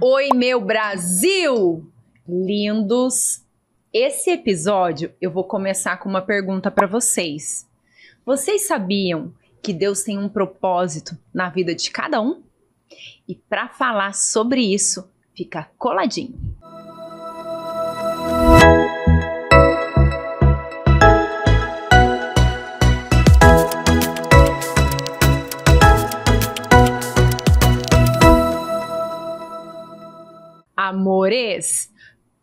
Oi, meu Brasil! Lindos! Esse episódio eu vou começar com uma pergunta para vocês. Vocês sabiam que Deus tem um propósito na vida de cada um? E para falar sobre isso, fica coladinho. Amores,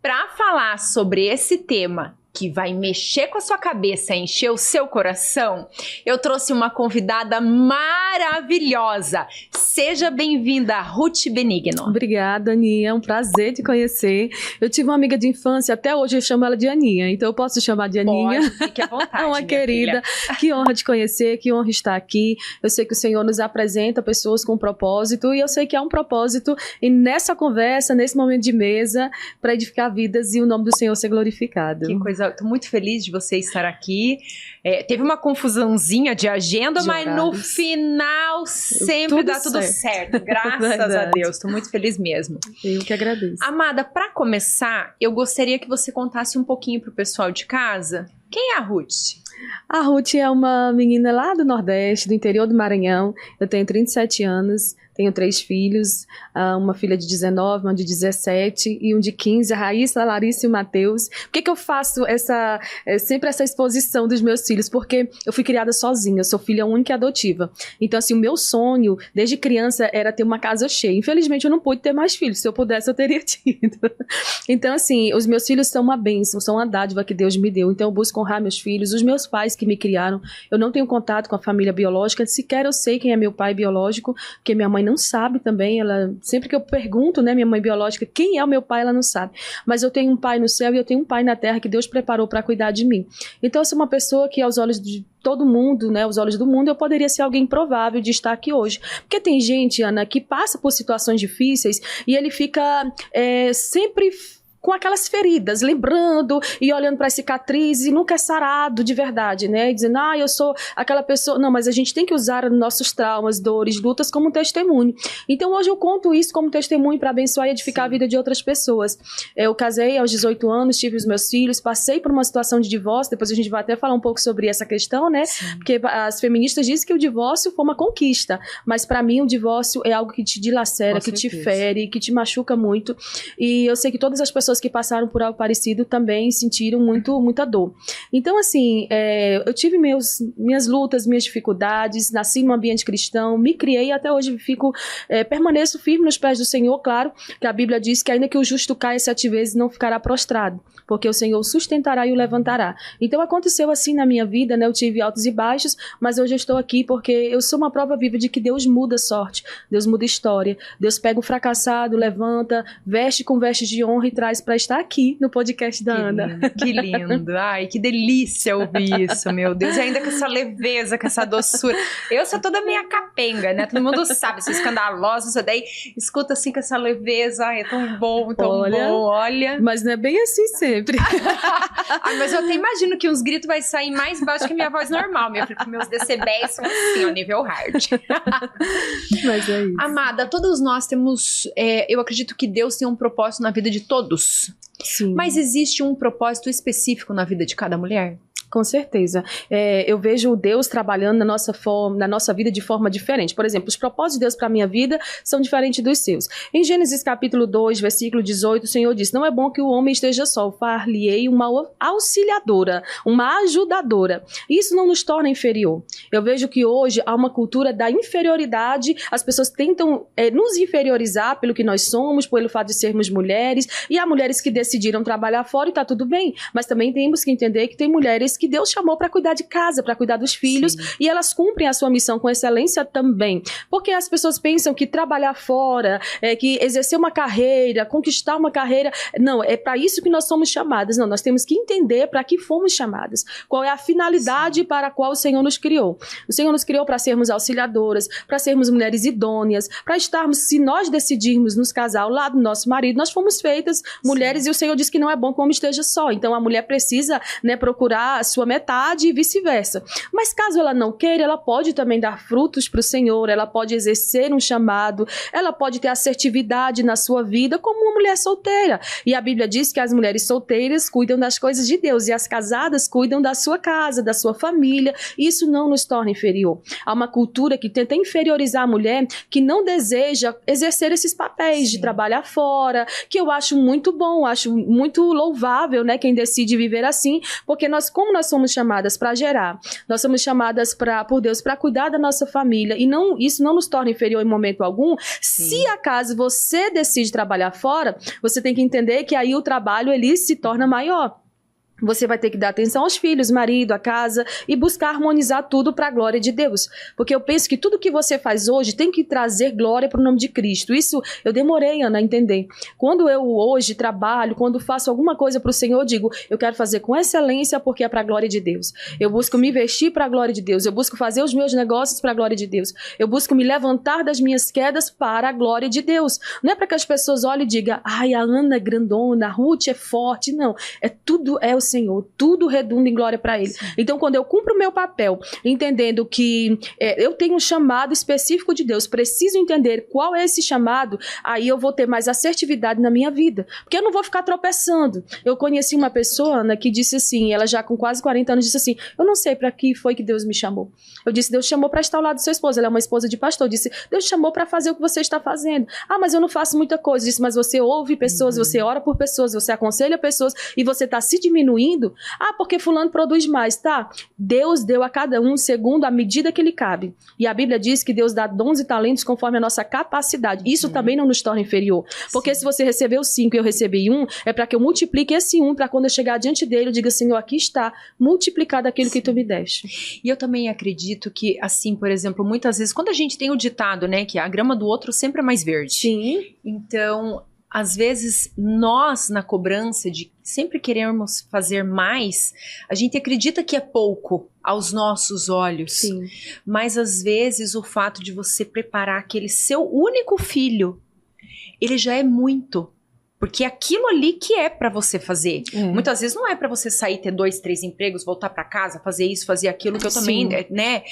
para falar sobre esse tema que vai mexer com a sua cabeça, encher o seu coração, eu trouxe uma convidada maravilhosa. Seja bem-vinda, Ruth Benigno. Obrigada, Aninha. É um prazer te conhecer. Eu tive uma amiga de infância, até hoje eu chamo ela de Aninha, então eu posso te chamar de Aninha. Pode, fique à vontade, É uma querida. Filha. Que honra te conhecer, que honra estar aqui. Eu sei que o Senhor nos apresenta pessoas com propósito e eu sei que há um propósito e nessa conversa, nesse momento de mesa, para edificar vidas e o nome do Senhor ser glorificado. Que coisa, estou muito feliz de você estar aqui. Teve uma confusãozinha de agenda, mas no final sempre dá tudo certo. Graças a Deus, estou muito feliz mesmo. Eu que agradeço. Amada, para começar, eu gostaria que você contasse um pouquinho pro pessoal de casa. Quem é a Ruth? A Ruth é uma menina lá do Nordeste, do interior do Maranhão. Eu tenho 37 anos, tenho 3 filhos, uma filha de 19, uma de 17 e um de 15, a Raíssa, a Larissa e o Matheus. Por que eu faço sempre essa exposição dos meus filhos? Porque eu fui criada sozinha, eu sou filha única e adotiva. Então, assim, o meu sonho, desde criança, era ter uma casa cheia. Infelizmente, eu não pude ter mais filhos. Se eu pudesse, eu teria tido. Então, assim, os meus filhos são uma bênção, são uma dádiva que Deus me deu. Então, eu busco honrar meus filhos, os meus pais que me criaram. Eu não tenho contato com a família biológica, sequer eu sei quem é meu pai biológico, porque minha mãe não sabe também, sempre que eu pergunto, né, minha mãe biológica, quem é o meu pai, ela não sabe. Mas eu tenho um pai no céu e eu tenho um pai na terra que Deus preparou para cuidar de mim. Então eu sou uma pessoa que aos olhos de todo mundo, né, aos olhos do mundo, eu poderia ser alguém improvável de estar aqui hoje. Porque tem gente, Ana, que passa por situações difíceis e ele fica sempre com aquelas feridas, lembrando e olhando para as cicatrizes e nunca é sarado de verdade, né? E dizendo, eu sou aquela pessoa. Não, mas a gente tem que usar nossos traumas, dores, lutas como testemunho. Então hoje eu conto isso como testemunho para abençoar e edificar a vida de outras pessoas. Eu casei aos 18 anos, tive os meus filhos, passei por uma situação de divórcio, depois a gente vai até falar um pouco sobre essa questão, né? Sim. Porque as feministas dizem que o divórcio foi uma conquista, mas para mim o divórcio é algo que te dilacera, que te fere, que te machuca muito. E eu sei que todas as pessoas que passaram por algo parecido também sentiram muita dor. Então, assim, eu tive minhas lutas, minhas dificuldades, nasci num ambiente cristão, me criei e até hoje permaneço firme nos pés do Senhor, claro, que a Bíblia diz que ainda que o justo caia 7 vezes, não ficará prostrado, porque o Senhor o sustentará e o levantará. Então, aconteceu assim na minha vida, né? Eu tive altos e baixos, mas hoje eu estou aqui porque eu sou uma prova viva de que Deus muda a sorte, Deus muda a história, Deus pega o fracassado, levanta, veste com vestes de honra e traz para estar aqui no podcast da Ana. Que lindo. Ai, que delícia ouvir isso, meu Deus. E ainda com essa leveza, com essa doçura. Eu sou toda meio capenga, né? Todo mundo sabe, sou escandalosa, isso daí. Escuta assim com essa leveza. Ai, é tão bom, olha. Mas não é bem assim sempre. Mas eu até imagino que uns gritos vai sair mais baixo que minha voz normal, minha filha, porque meus decibéis são assim, ó, nível hard. Mas é isso. Amada, todos nós temos, eu acredito que Deus tem um propósito na vida de todos. Sim. Mas existe um propósito específico na vida de cada mulher? Com certeza. Eu vejo Deus trabalhando na nossa vida de forma diferente. Por exemplo, os propósitos de Deus para a minha vida são diferentes dos seus. Em Gênesis capítulo 2, versículo 18, o Senhor diz, não é bom que o homem esteja só, far-lhe-ei uma auxiliadora, uma ajudadora. Isso não nos torna inferior. Eu vejo que hoje há uma cultura da inferioridade, as pessoas tentam nos inferiorizar pelo que nós somos, pelo fato de sermos mulheres, e há mulheres que decidiram trabalhar fora e está tudo bem, mas também temos que entender que tem mulheres que Deus chamou para cuidar de casa, para cuidar dos filhos, sim, e elas cumprem a sua missão com excelência também. Porque as pessoas pensam que trabalhar fora, que exercer uma carreira, conquistar uma carreira, não, é para isso que nós somos chamadas. Não, nós temos que entender para que fomos chamadas. Qual é a finalidade, sim, para a qual o Senhor nos criou. O Senhor nos criou para sermos auxiliadoras, para sermos mulheres idôneas, para estarmos, se nós decidirmos nos casar ao lado do nosso marido, nós fomos feitas mulheres, sim, e o Senhor diz que não é bom que o homem esteja só. Então a mulher precisa, né, procurar sua metade e vice-versa. Mas caso ela não queira, ela pode também dar frutos para o Senhor, ela pode exercer um chamado, ela pode ter assertividade na sua vida como uma mulher solteira. E a Bíblia diz que as mulheres solteiras cuidam das coisas de Deus e as casadas cuidam da sua casa, da sua família. Isso não nos torna inferior. Há uma cultura que tenta inferiorizar a mulher que não deseja exercer esses papéis de trabalhar fora, que eu acho muito bom, acho muito louvável, né, quem decide viver assim, porque como nós somos chamadas para gerar, nós somos chamadas por Deus para cuidar da nossa família, e isso não nos torna inferior em momento algum. Se acaso você decide trabalhar fora, você tem que entender que aí o trabalho ele se torna maior. Você vai ter que dar atenção aos filhos, marido, a casa e buscar harmonizar tudo para a glória de Deus. Porque eu penso que tudo que você faz hoje tem que trazer glória para o nome de Cristo. Isso eu demorei, Ana, a entender. Quando eu hoje trabalho, quando faço alguma coisa para o Senhor, eu digo, eu quero fazer com excelência porque é para a glória de Deus. Eu busco me vestir para a glória de Deus. Eu busco fazer os meus negócios para a glória de Deus. Eu busco me levantar das minhas quedas para a glória de Deus. Não é para que as pessoas olhem e digam, ai, a Ana é grandona, a Ruth é forte. Não, tudo é o Senhor, tudo redunda em glória para Ele. Então, quando eu cumpro o meu papel, entendendo que eu tenho um chamado específico de Deus, preciso entender qual é esse chamado, aí eu vou ter mais assertividade na minha vida, porque eu não vou ficar tropeçando. Eu conheci uma pessoa, Ana, que disse assim, ela já com quase 40 anos, disse assim, eu não sei para que foi que Deus me chamou. Eu disse, Deus chamou para estar ao lado do seu esposo. Ela é uma esposa de pastor. Eu disse, Deus chamou para fazer o que você está fazendo. Ah, mas eu não faço muita coisa. Eu disse, mas você ouve pessoas, você ora por pessoas, você aconselha pessoas e você está se diminuindo. Ah, porque fulano produz mais, tá? Deus deu a cada um segundo a medida que lhe cabe. E a Bíblia diz que Deus dá dons e talentos conforme a nossa capacidade. Isso também não nos torna inferior. Porque se você recebeu 5 e eu recebi 1, é para que eu multiplique esse 1, para quando eu chegar diante dele, eu diga, Senhor, aqui está, multiplicado aquilo que tu me deste. E eu também acredito que, assim, por exemplo, muitas vezes, quando a gente tem o ditado, né, que a grama do outro sempre é mais verde. Sim. Então, às vezes, nós, na cobrança de sempre queremos fazer mais, a gente acredita que é pouco aos nossos olhos. Sim. Mas, às vezes, o fato de você preparar aquele seu único filho, ele já é muito. Porque aquilo ali que é pra você fazer. Muitas vezes não é pra você sair, ter 2, 3 empregos, voltar pra casa, fazer isso, fazer aquilo, que eu também, né?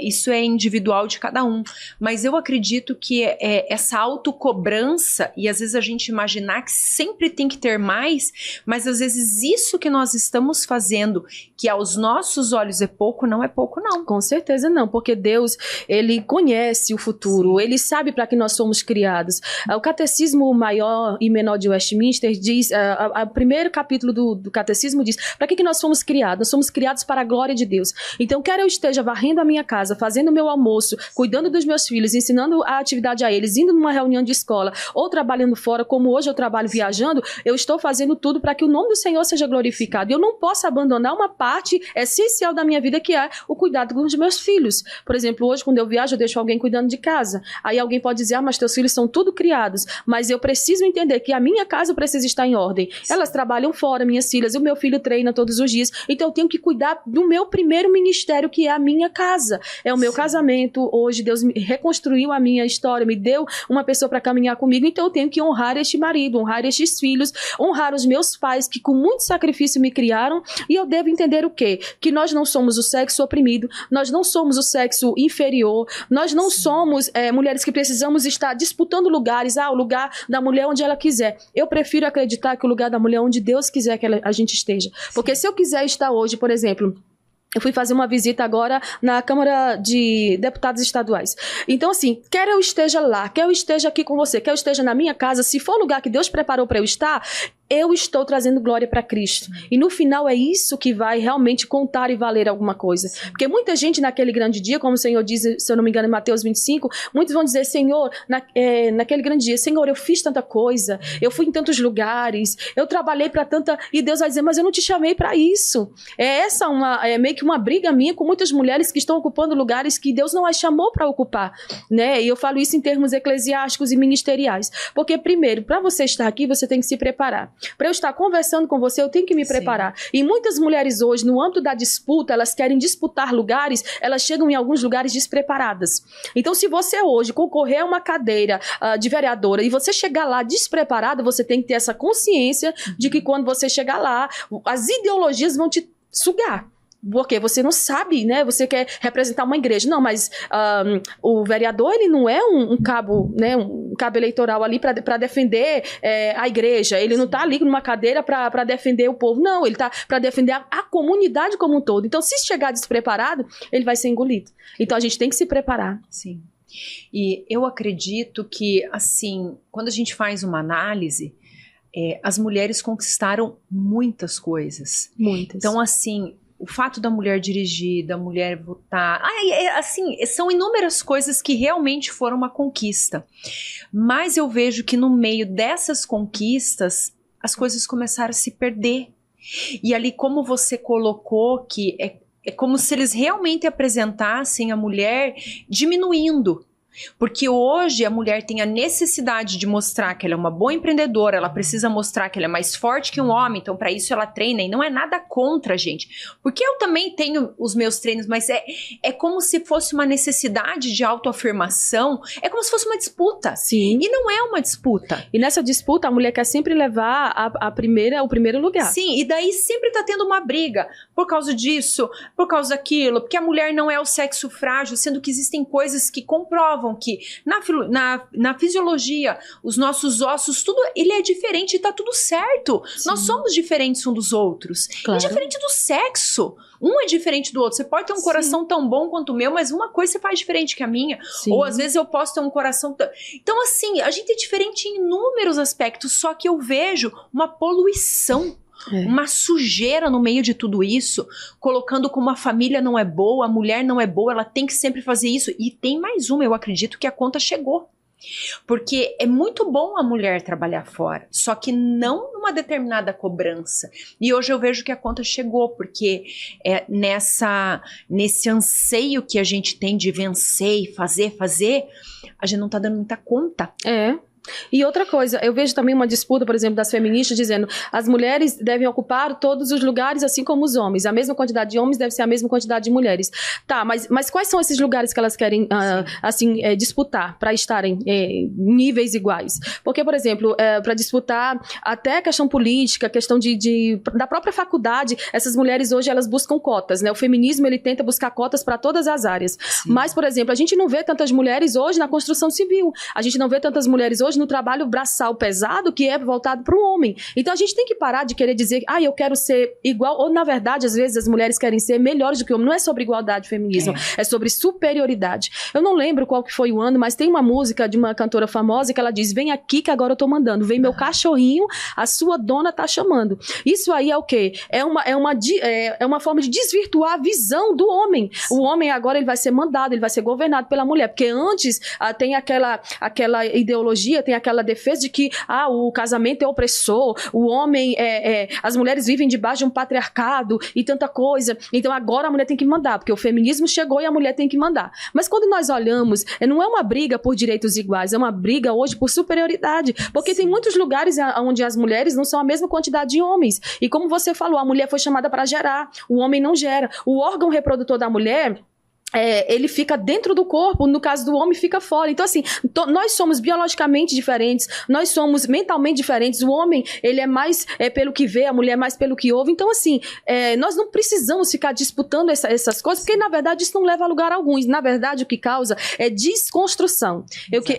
Isso é individual de cada um. Mas eu acredito que essa autocobrança, e às vezes a gente imaginar que sempre tem que ter mais, mas às vezes isso que nós estamos fazendo, que aos nossos olhos é pouco, não é pouco, não. Com certeza não, porque Deus, Ele conhece o futuro, Ele sabe para que nós somos criados. O Catecismo Maior e Menor de Westminster diz, o primeiro capítulo do Catecismo diz, para que nós fomos criados? Nós somos criados para a glória de Deus. Então, quer eu esteja varrendo a minha casa, fazendo o meu almoço, cuidando dos meus filhos, ensinando a atividade a eles, indo numa reunião de escola, ou trabalhando fora, como hoje eu trabalho viajando, eu estou fazendo tudo para que o nome do Senhor seja glorificado. E eu não posso abandonar uma parte essencial da minha vida, que é o cuidado com os meus filhos. Por exemplo, hoje, quando eu viajo, eu deixo alguém cuidando de casa. Aí alguém pode dizer, mas teus filhos são tudo criados. Mas eu preciso entender que a minha casa precisa estar em ordem. Elas trabalham fora, minhas filhas, o meu filho treina todos os dias, então eu tenho que cuidar do meu primeiro ministério, que é a minha casa, é o meu casamento. Hoje Deus reconstruiu a minha história, me deu uma pessoa para caminhar comigo, então eu tenho que honrar este marido, honrar estes filhos, honrar os meus pais que com muito sacrifício me criaram. E eu devo entender o quê? Que nós não somos o sexo oprimido, nós não somos o sexo inferior, nós não somos mulheres que precisamos estar disputando lugares, o lugar da mulher onde ela quiser. Eu prefiro acreditar que o lugar da mulher é onde Deus quiser que a gente esteja. Porque se eu quiser estar hoje, por exemplo, eu fui fazer uma visita agora na Câmara de Deputados Estaduais. Então, assim, quer eu esteja lá, quer eu esteja aqui com você, quer eu esteja na minha casa, se for o lugar que Deus preparou para eu estar, eu estou trazendo glória para Cristo. E no final é isso que vai realmente contar e valer alguma coisa. Porque muita gente naquele grande dia, como o Senhor diz, se eu não me engano, em Mateus 25, muitos vão dizer, Senhor, naquele grande dia, Senhor, eu fiz tanta coisa, eu fui em tantos lugares, eu trabalhei para tanta... E Deus vai dizer, mas eu não te chamei para isso. É meio que uma briga minha com muitas mulheres que estão ocupando lugares que Deus não as chamou para ocupar, né? E eu falo isso em termos eclesiásticos e ministeriais. Porque, primeiro, para você estar aqui, você tem que se preparar. Para eu estar conversando com você, eu tenho que me preparar. E muitas mulheres hoje, no âmbito da disputa, elas querem disputar lugares, elas chegam em alguns lugares despreparadas. Então, se você hoje concorrer a uma cadeira de vereadora e você chegar lá despreparada, você tem que ter essa consciência de que quando você chegar lá, as ideologias vão te sugar. Porque você não sabe, né? Você quer representar uma igreja. Não, mas o vereador, ele não é um cabo, né? Um cabo eleitoral ali para defender a igreja. Ele não está ali numa cadeira para defender o povo. Não, ele está para defender a comunidade como um todo. Então, se chegar despreparado, ele vai ser engolido. Então, a gente tem que se preparar. Sim. E eu acredito que, assim, quando a gente faz uma análise, as mulheres conquistaram muitas coisas. Muitas. Então, assim, o fato da mulher dirigir, da mulher votar, assim, são inúmeras coisas que realmente foram uma conquista. Mas eu vejo que no meio dessas conquistas, as coisas começaram a se perder. E ali, como você colocou, que é como se eles realmente apresentassem a mulher diminuindo. Porque hoje a mulher tem a necessidade de mostrar que ela é uma boa empreendedora, ela precisa mostrar que ela é mais forte que um homem, então para isso ela treina, e não é nada contra, gente. Porque eu também tenho os meus treinos, mas é como se fosse uma necessidade de autoafirmação, é como se fosse uma disputa. Sim. E não é uma disputa. E nessa disputa a mulher quer sempre levar o primeiro lugar. Sim, e daí sempre tá tendo uma briga por causa disso, por causa daquilo, porque a mulher não é o sexo frágil, sendo que existem coisas que comprovam que na fisiologia, os nossos ossos, tudo, ele é diferente e tá tudo certo. Sim. Nós somos diferentes uns dos outros. Claro. E diferente do sexo. Um é diferente do outro. Você pode ter um coração tão bom quanto o meu, mas uma coisa você faz diferente que a minha. Sim. Ou às vezes eu posso ter um coração... Então, assim, a gente é diferente em inúmeros aspectos, só que eu vejo uma poluição. Uma sujeira no meio de tudo isso, colocando como a família não é boa, a mulher não é boa, ela tem que sempre fazer isso. E tem mais uma, eu acredito que a conta chegou. Porque é muito bom a mulher trabalhar fora, só que não numa determinada cobrança. E hoje eu vejo que a conta chegou, porque nesse anseio que a gente tem de vencer e fazer, a gente não tá dando muita conta. E outra coisa, eu vejo também uma disputa, por exemplo, das feministas dizendo as mulheres devem ocupar todos os lugares assim como os homens. A mesma quantidade de homens deve ser a mesma quantidade de mulheres. Tá, mas quais são esses lugares que elas querem disputar para estarem em níveis iguais? Porque, por exemplo, para disputar até a questão política, a questão da própria faculdade, essas mulheres hoje elas buscam cotas, né? O feminismo ele tenta buscar cotas para todas as áreas. Sim. Mas, por exemplo, a gente não vê tantas mulheres hoje na construção civil. A gente não vê tantas mulheres hoje no trabalho braçal pesado que é voltado para o homem. Então a gente tem que parar de querer dizer eu quero ser igual, ou na verdade às vezes as mulheres querem ser melhores do que o homem. Não é sobre igualdade, feminismo, é sobre superioridade. Eu não lembro qual que foi o ano, mas tem uma música de uma cantora famosa que ela diz, vem aqui que agora eu tô mandando, vem meu cachorrinho, a sua dona tá chamando. Isso aí é o quê? É uma forma de desvirtuar a visão do homem. O homem agora ele vai ser mandado, ele vai ser governado pela mulher, porque antes tem aquela ideologia, tem aquela defesa de que o casamento é opressor, o homem, as mulheres vivem debaixo de um patriarcado e tanta coisa, então agora a mulher tem que mandar, porque o feminismo chegou e a mulher tem que mandar. Mas quando nós olhamos, não é uma briga por direitos iguais, é uma briga hoje por superioridade, porque tem muitos lugares onde as mulheres não são a mesma quantidade de homens, e como você falou, a mulher foi chamada para gerar, o homem não gera. O órgão reprodutor da mulher ele fica dentro do corpo, no caso do homem fica fora. Então assim, nós somos biologicamente diferentes, nós somos mentalmente diferentes. O homem, ele é mais pelo que vê, a mulher é mais pelo que ouve. Então assim, nós não precisamos ficar disputando essas coisas, porque na verdade isso não leva a lugar algum. Na verdade o que causa é desconstrução,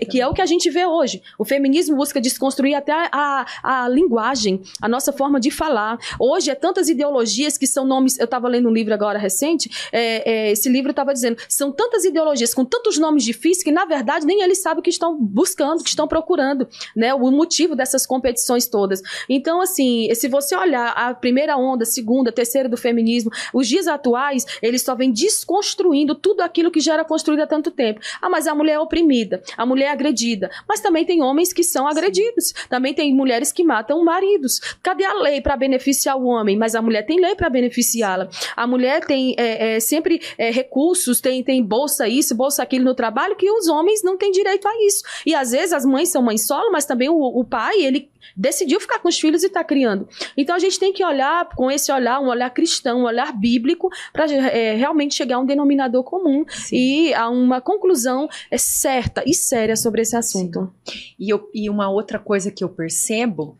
que é o que a gente vê hoje. O feminismo busca desconstruir até a linguagem, a nossa forma de falar. Hoje tantas ideologias que são nomes. Eu estava lendo um livro agora recente, esse livro estava dizendo, são tantas ideologias com tantos nomes difíceis que na verdade nem eles sabem o que estão buscando, o que estão procurando, né? O motivo dessas competições todas. Então assim, se você olhar a primeira onda, a segunda, a terceira do feminismo, os dias atuais, eles só vêm desconstruindo tudo aquilo que já era construído há tanto tempo. Mas a mulher é oprimida, a mulher é agredida, mas também tem homens que são agredidos, também tem mulheres que matam maridos. Cadê a lei para beneficiar o homem? Mas a mulher tem lei para beneficiá-la. A mulher tem sempre recursos, tem bolsa isso, bolsa aquilo no trabalho, que os homens não têm direito a isso. E às vezes as mães são mães solo, mas também o pai, ele decidiu ficar com os filhos e está criando. Então a gente tem que olhar com esse olhar, um olhar cristão, um olhar bíblico, para realmente chegar a um denominador comum. Sim. E a uma conclusão certa e séria sobre esse assunto. E uma outra coisa que eu percebo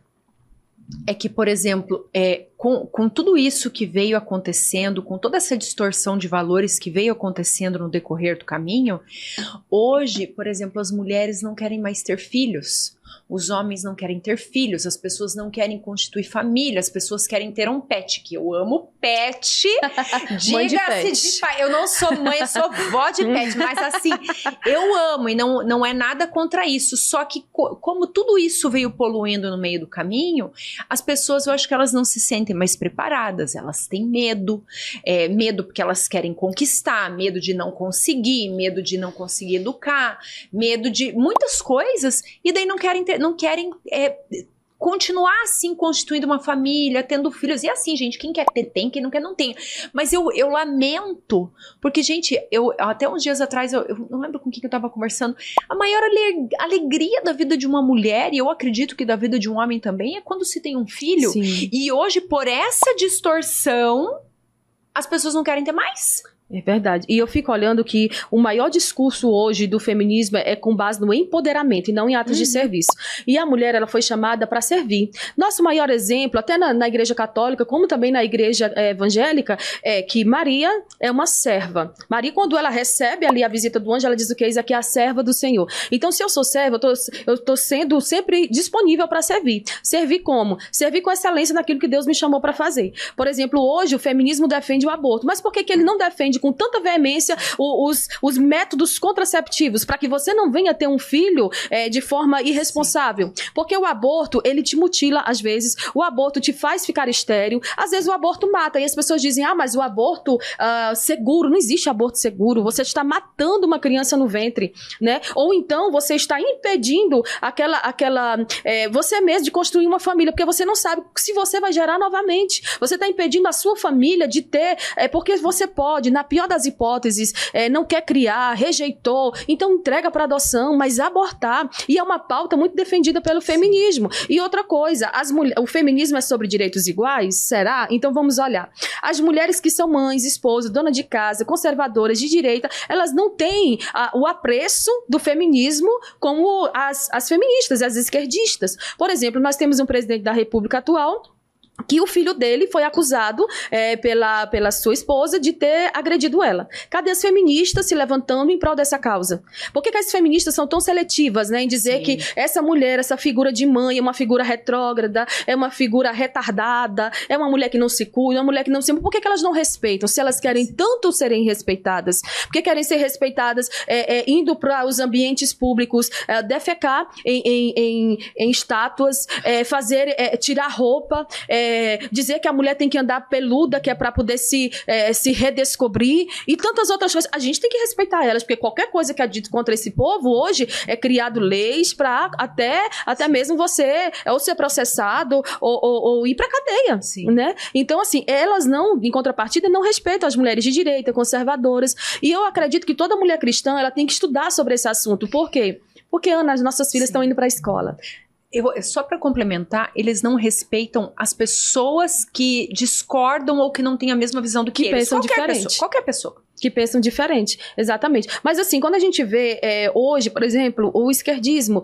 é que, por exemplo, com tudo isso que veio acontecendo, com toda essa distorção de valores que veio acontecendo no decorrer do caminho, hoje, por exemplo, as mulheres não querem mais ter filhos. Os homens não querem ter filhos, as pessoas não querem constituir família, as pessoas querem ter um pet, que eu amo pet, diga-se de pai. Eu não sou mãe, eu sou vó de pet, mas assim, eu amo e não é nada contra isso, só que como tudo isso veio poluindo no meio do caminho, as pessoas, eu acho que elas não se sentem mais preparadas, elas têm medo, medo porque elas querem conquistar, medo de não conseguir educar, medo de muitas coisas, e daí não querem continuar assim, constituindo uma família, tendo filhos, e assim, gente, quem quer ter tem, quem não quer não tem, mas eu lamento, porque, gente, até uns dias atrás, eu não lembro com quem eu tava conversando, a maior alegria da vida de uma mulher, e eu acredito que da vida de um homem também, é quando se tem um filho. Sim. E hoje, por essa distorção, as pessoas não querem ter mais. É verdade. E eu fico olhando que o maior discurso hoje do feminismo é com base no empoderamento e não em atos de serviço. E a mulher, ela foi chamada para servir. Nosso maior exemplo, até na igreja católica, como também na igreja evangélica, é que Maria é uma serva. Maria, quando ela recebe ali a visita do anjo, ela diz o que? Eis aqui a serva do Senhor. Então, se eu sou serva, eu tô sendo sempre disponível para servir. Servir como? Servir com excelência naquilo que Deus me chamou para fazer. Por exemplo, hoje o feminismo defende o aborto. Mas por que ele não defende com tanta veemência os métodos contraceptivos, para que você não venha ter um filho de forma irresponsável? Sim. Porque o aborto, ele te mutila às vezes, o aborto te faz ficar estéril, às vezes o aborto mata, e as pessoas dizem, mas o aborto seguro, não existe aborto seguro, você está matando uma criança no ventre, né? Ou então você está impedindo você mesmo de construir uma família, porque você não sabe se você vai gerar novamente, você está impedindo a sua família de ter, porque você pode, na pior das hipóteses, não quer criar, rejeitou, então entrega para adoção, mas abortar, e é uma pauta muito defendida pelo feminismo. E outra coisa, o feminismo é sobre direitos iguais? Será? Então vamos olhar. As mulheres que são mães, esposas, dona de casa, conservadoras de direita, elas não têm o apreço do feminismo como as feministas, as esquerdistas. Por exemplo, nós temos um presidente da República atual que o filho dele foi acusado pela sua esposa de ter agredido ela. Cadê as feministas se levantando em prol dessa causa? Por que as feministas são tão seletivas, né, em dizer Sim. que essa mulher, essa figura de mãe é uma figura retrógrada, é uma figura retardada, é uma mulher que não se cuida, é uma mulher que não se... Por que elas não respeitam? Se elas querem tanto serem respeitadas, por que querem ser respeitadas indo para os ambientes públicos, defecar em estátuas, tirar roupa, dizer que a mulher tem que andar peluda, que é para poder se redescobrir, e tantas outras coisas. A gente tem que respeitar elas, porque qualquer coisa que é dito contra esse povo hoje é criado leis para até mesmo você ou ser processado ou ir para cadeia, Sim. né? Então, assim, elas não, em contrapartida, não respeitam as mulheres de direita, conservadoras, e eu acredito que toda mulher cristã, ela tem que estudar sobre esse assunto. Por quê? Porque, Ana, as nossas filhas estão indo para a escola. Só para complementar, eles não respeitam as pessoas que discordam ou que não têm a mesma visão do que eles. Pensam diferente. Qualquer pessoa. Que pensam diferente, exatamente. Mas assim, quando a gente vê hoje, por exemplo, o esquerdismo,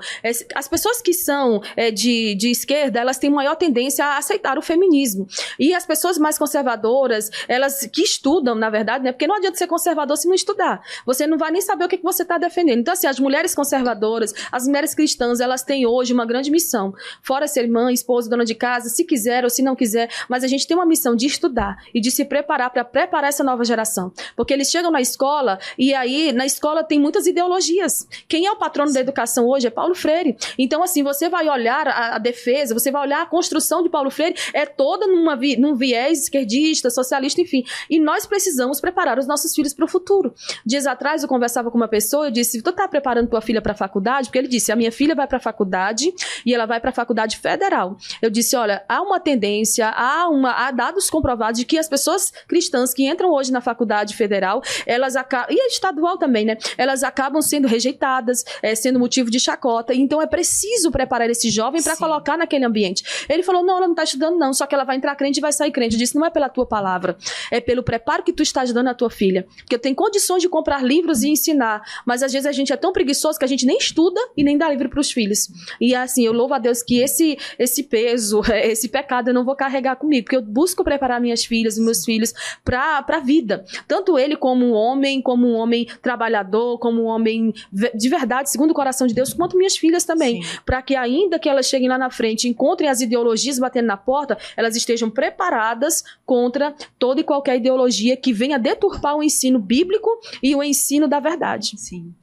as pessoas que são de esquerda, elas têm maior tendência a aceitar o feminismo. E as pessoas mais conservadoras, elas que estudam, na verdade, né? Porque não adianta ser conservador se não estudar. Você não vai nem saber o que você está defendendo. Então, assim, as mulheres conservadoras, as mulheres cristãs, elas têm hoje uma grande missão. Fora ser mãe, esposa, dona de casa, se quiser ou se não quiser, mas a gente tem uma missão de estudar e de se preparar para preparar essa nova geração. Porque eles chegam na escola e aí na escola tem muitas ideologias. Quem é o patrono da educação hoje é Paulo Freire. Então, assim, você vai olhar a defesa, você vai olhar a construção de Paulo Freire, é toda num viés esquerdista, socialista, enfim. E nós precisamos preparar os nossos filhos para o futuro. Dias atrás eu conversava com uma pessoa, eu disse, tu tá preparando tua filha para a faculdade? Porque ele disse, a minha filha vai para a faculdade e ela vai para a faculdade federal. Eu disse, olha, há uma tendência, há dados comprovados de que as pessoas cristãs que entram hoje na faculdade federal, federal, e estadual também, né? Elas acabam sendo rejeitadas, sendo motivo de chacota. Então é preciso preparar esse jovem para colocar naquele ambiente. Ele falou, não, ela não está estudando não, só que ela vai entrar crente e vai sair crente. Eu disse, não é pela tua palavra, é pelo preparo que tu estás dando à tua filha. Porque eu tenho condições de comprar livros e ensinar, mas às vezes a gente é tão preguiçoso que a gente nem estuda e nem dá livro para os filhos. E assim, eu louvo a Deus que esse peso, esse pecado eu não vou carregar comigo, porque eu busco preparar minhas filhas e meus filhos para a vida. Tanto ele como um homem trabalhador, como um homem de verdade, segundo o coração de Deus, quanto minhas filhas também. Para que ainda que elas cheguem lá na frente, encontrem as ideologias batendo na porta, elas estejam preparadas contra toda e qualquer ideologia que venha deturpar o ensino bíblico e o ensino da verdade. Sim.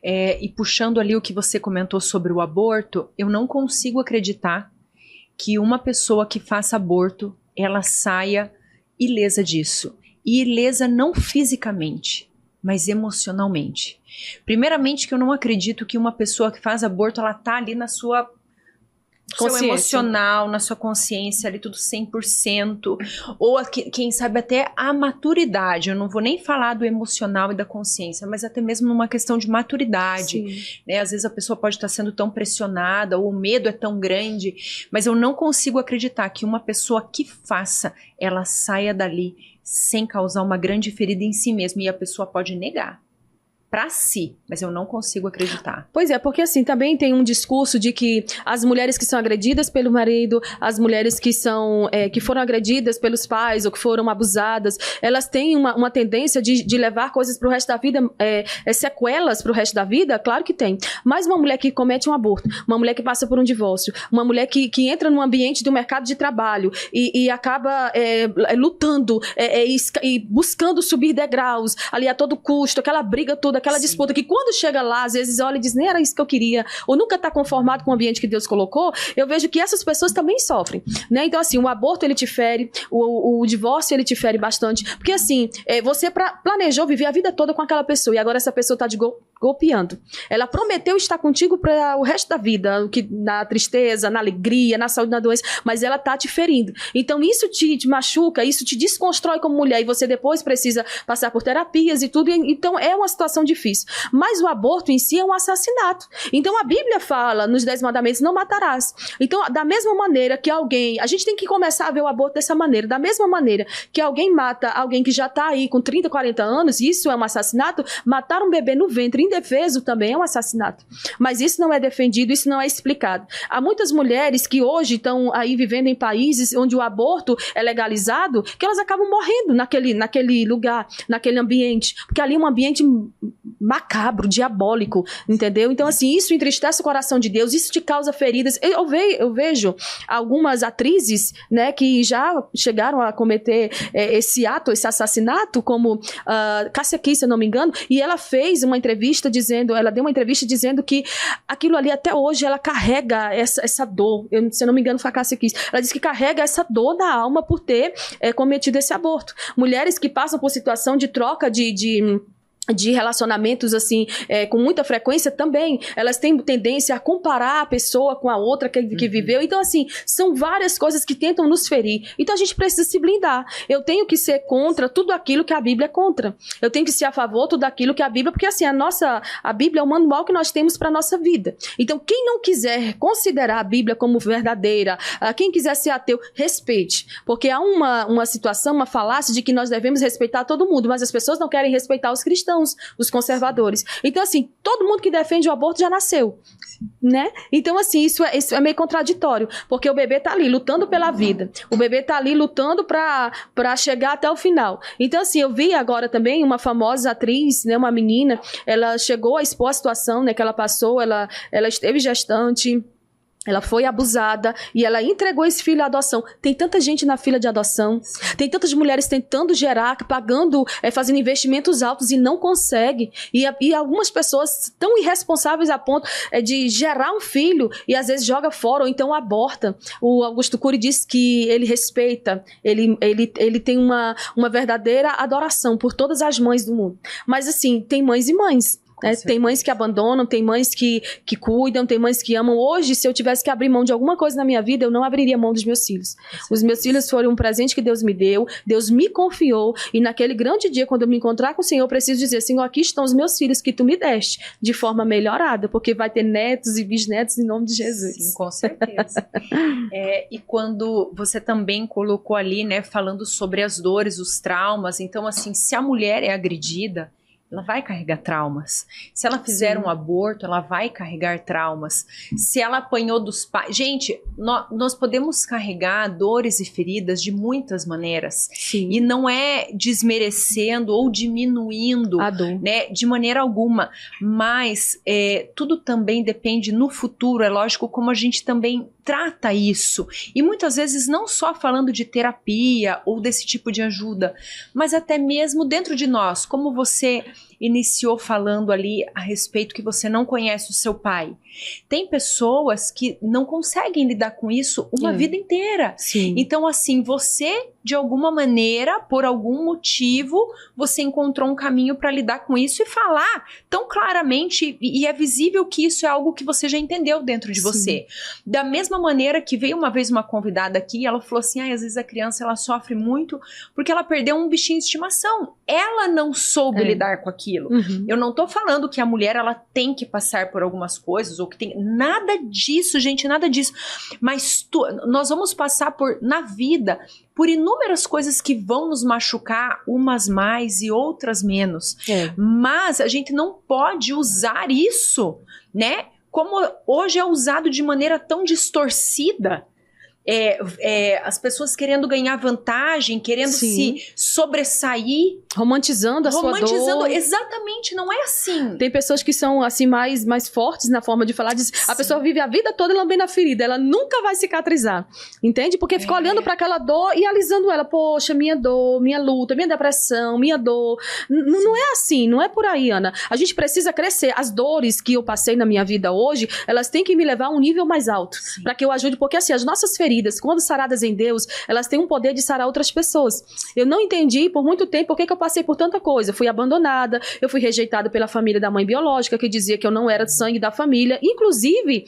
E puxando ali o que você comentou sobre o aborto, eu não consigo acreditar que uma pessoa que faça aborto, ela saia ilesa disso. E ilesa não fisicamente, mas emocionalmente. Primeiramente, que eu não acredito que uma pessoa que faz aborto, ela tá ali na sua seu emocional, na sua consciência ali tudo 100%, ou quem sabe até a maturidade. Eu não vou nem falar do emocional e da consciência, mas até mesmo numa questão de maturidade, né? Às vezes a pessoa pode estar sendo tão pressionada, ou o medo é tão grande, mas eu não consigo acreditar que uma pessoa que faça, ela saia dali sem causar uma grande ferida em si mesma, e a pessoa pode negar para si, mas eu não consigo acreditar. Pois é, porque assim, também tem um discurso de que as mulheres que são agredidas pelo marido, as mulheres que são, que foram agredidas pelos pais ou que foram abusadas, elas têm uma tendência de levar coisas pro resto da vida, sequelas pro resto da vida, claro que tem. Mas uma mulher que comete um aborto, uma mulher que passa por um divórcio, uma mulher que entra num ambiente do mercado de trabalho e acaba lutando e buscando subir degraus, ali a todo custo, aquela briga toda, aquela disputa que quando chega lá, às vezes olha e diz, nem era isso que eu queria, ou nunca está conformado com o ambiente que Deus colocou, eu vejo que essas pessoas também sofrem, né? Então assim, o aborto ele te fere, o divórcio ele te fere bastante, porque assim, você planejou viver a vida toda com aquela pessoa, e agora essa pessoa está te golpeando. Ela prometeu estar contigo para o resto da vida, na tristeza, na alegria, na saúde, na doença, mas ela está te ferindo. Então isso te machuca, isso te desconstrói como mulher, e você depois precisa passar por terapias e tudo, então é uma situação difícil. Mas o aborto em si é um assassinato. Então a Bíblia fala nos 10 mandamentos, não matarás. Então da mesma maneira que a gente tem que começar a ver o aborto dessa maneira, da mesma maneira que alguém mata alguém que já está aí com 30, 40 anos, isso é um assassinato, matar um bebê no ventre indefeso também é um assassinato. Mas isso não é defendido, isso não é explicado. Há muitas mulheres que hoje estão aí vivendo em países onde o aborto é legalizado, que elas acabam morrendo naquele lugar, naquele ambiente, porque ali é um ambiente macabro, diabólico, entendeu? Então assim, isso entristece o coração de Deus, isso te causa feridas. Eu vejo algumas atrizes, né, que já chegaram a cometer esse assassinato, como Cássia Kiss, se eu não me engano, e ela deu uma entrevista dizendo que aquilo ali até hoje ela carrega essa dor. Se eu não me engano foi a Cássia Kiss. Ela disse que carrega essa dor na alma por ter cometido esse aborto. Mulheres que passam por situação de troca de relacionamentos assim, com muita frequência também, elas têm tendência a comparar a pessoa com a outra que viveu. Então assim, são várias coisas que tentam nos ferir. Então a gente precisa se blindar. Eu tenho que ser contra tudo aquilo que a Bíblia é contra. Eu tenho que ser a favor de tudo aquilo que a Bíblia, porque assim, a Bíblia é o manual que nós temos para a nossa vida. Então quem não quiser considerar a Bíblia como verdadeira, quem quiser ser ateu, respeite. Porque há uma situação, uma falácia de que nós devemos respeitar todo mundo, mas as pessoas não querem respeitar os cristãos, os conservadores. Então assim, todo mundo que defende o aborto já nasceu, né? Então assim, isso é meio contraditório, porque o bebê tá ali lutando pela vida, o bebê tá ali lutando para chegar até o final. Então assim, eu vi agora também uma famosa atriz, né, uma menina, ela chegou a expor a situação, né, que ela passou, ela esteve gestante, ela foi abusada e ela entregou esse filho à adoção. Tem tanta gente na fila de adoção, tem tantas mulheres tentando gerar, pagando, fazendo investimentos altos e não consegue. E algumas pessoas tão irresponsáveis a ponto de gerar um filho e às vezes joga fora ou então aborta. O Augusto Cury diz que ele respeita, ele tem uma verdadeira adoração por todas as mães do mundo. Mas assim, tem mães e mães. Né? Tem mães que abandonam, tem mães que cuidam, tem mães que amam. Hoje, se eu tivesse que abrir mão de alguma coisa na minha vida, eu não abriria mão dos meus filhos. Os meus filhos foram um presente que Deus me deu, Deus me confiou, e naquele grande dia, quando eu me encontrar com o Senhor, eu preciso dizer, Senhor, aqui estão os meus filhos que tu me deste, de forma melhorada, porque vai ter netos e bisnetos em nome de Jesus. Sim, com certeza. E quando você também colocou ali, né, falando sobre as dores, os traumas, então assim, se a mulher é agredida, ela vai carregar traumas. Se ela fizer um aborto, ela vai carregar traumas. Se ela apanhou dos pais... Gente, nós podemos carregar dores e feridas de muitas maneiras. Sim. E não é desmerecendo ou diminuindo, a dor, né, de maneira alguma. Mas tudo também depende no futuro, é lógico, como a gente também trata isso. E muitas vezes não só falando de terapia ou desse tipo de ajuda, mas até mesmo dentro de nós, como você iniciou falando ali a respeito que você não conhece o seu pai. Tem pessoas que não conseguem lidar com isso uma vida inteira. Sim. Então, assim, você, de alguma maneira, por algum motivo, você encontrou um caminho para lidar com isso e falar tão claramente, e é visível que isso é algo que você já entendeu dentro de você. Da mesma maneira que veio uma vez uma convidada aqui, e ela falou assim, às vezes a criança ela sofre muito porque ela perdeu um bichinho de estimação. Ela não soube lidar com aquilo. Eu não tô falando que a mulher ela tem que passar por algumas coisas, ou que tem... Nada disso, gente, nada disso. Mas nós vamos passar na vida por inúmeras coisas que vão nos machucar, umas mais e outras menos. Mas a gente não pode usar isso, né? Como hoje é usado de maneira tão distorcida. As pessoas querendo ganhar vantagem, querendo se sobressair, romantizando a sua dor. Exatamente, não é assim. Tem pessoas que são assim mais fortes na forma de falar, a pessoa vive a vida toda lambendo a ferida, ela nunca vai cicatrizar, entende? Porque fica olhando para aquela dor e alisando ela, poxa, minha dor, minha luta, minha depressão, minha dor. Não é assim, não é por aí, Ana. A gente precisa crescer. As dores que eu passei na minha vida hoje, elas têm que me levar a um nível mais alto, para que eu ajude, porque assim, as nossas feridas, quando saradas em Deus, elas têm um poder de sarar outras pessoas. Eu não entendi por muito tempo por que eu passei por tanta coisa. Eu fui abandonada, eu fui rejeitada pela família da mãe biológica, que dizia que eu não era de sangue da família. Inclusive,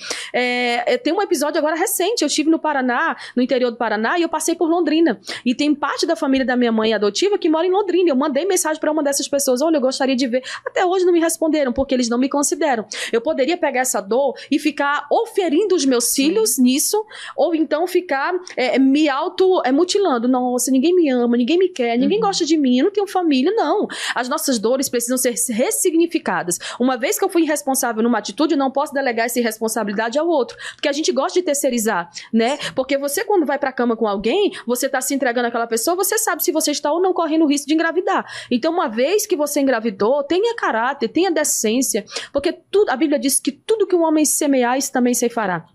tem um episódio agora recente, eu estive no Paraná, no interior do Paraná, e eu passei por Londrina. E tem parte da família da minha mãe adotiva que mora em Londrina. Eu mandei mensagem para uma dessas pessoas, olha, eu gostaria de ver. Até hoje não me responderam, porque eles não me consideram. Eu poderia pegar essa dor e ficar ou ferindo os meus filhos nisso, ou então ficar me mutilando. Nossa, ninguém me ama, ninguém me quer, ninguém gosta de mim, eu não tenho família. Não. As nossas dores precisam ser ressignificadas. Uma vez que eu fui irresponsável numa atitude, eu não posso delegar essa irresponsabilidade ao outro. Porque a gente gosta de terceirizar, né? Porque você, quando vai pra cama com alguém, você tá se entregando àquela pessoa, você sabe se você está ou não correndo o risco de engravidar. Então, uma vez que você engravidou, tenha caráter, tenha decência, porque a Bíblia diz que tudo que um homem semear, isso também se fará.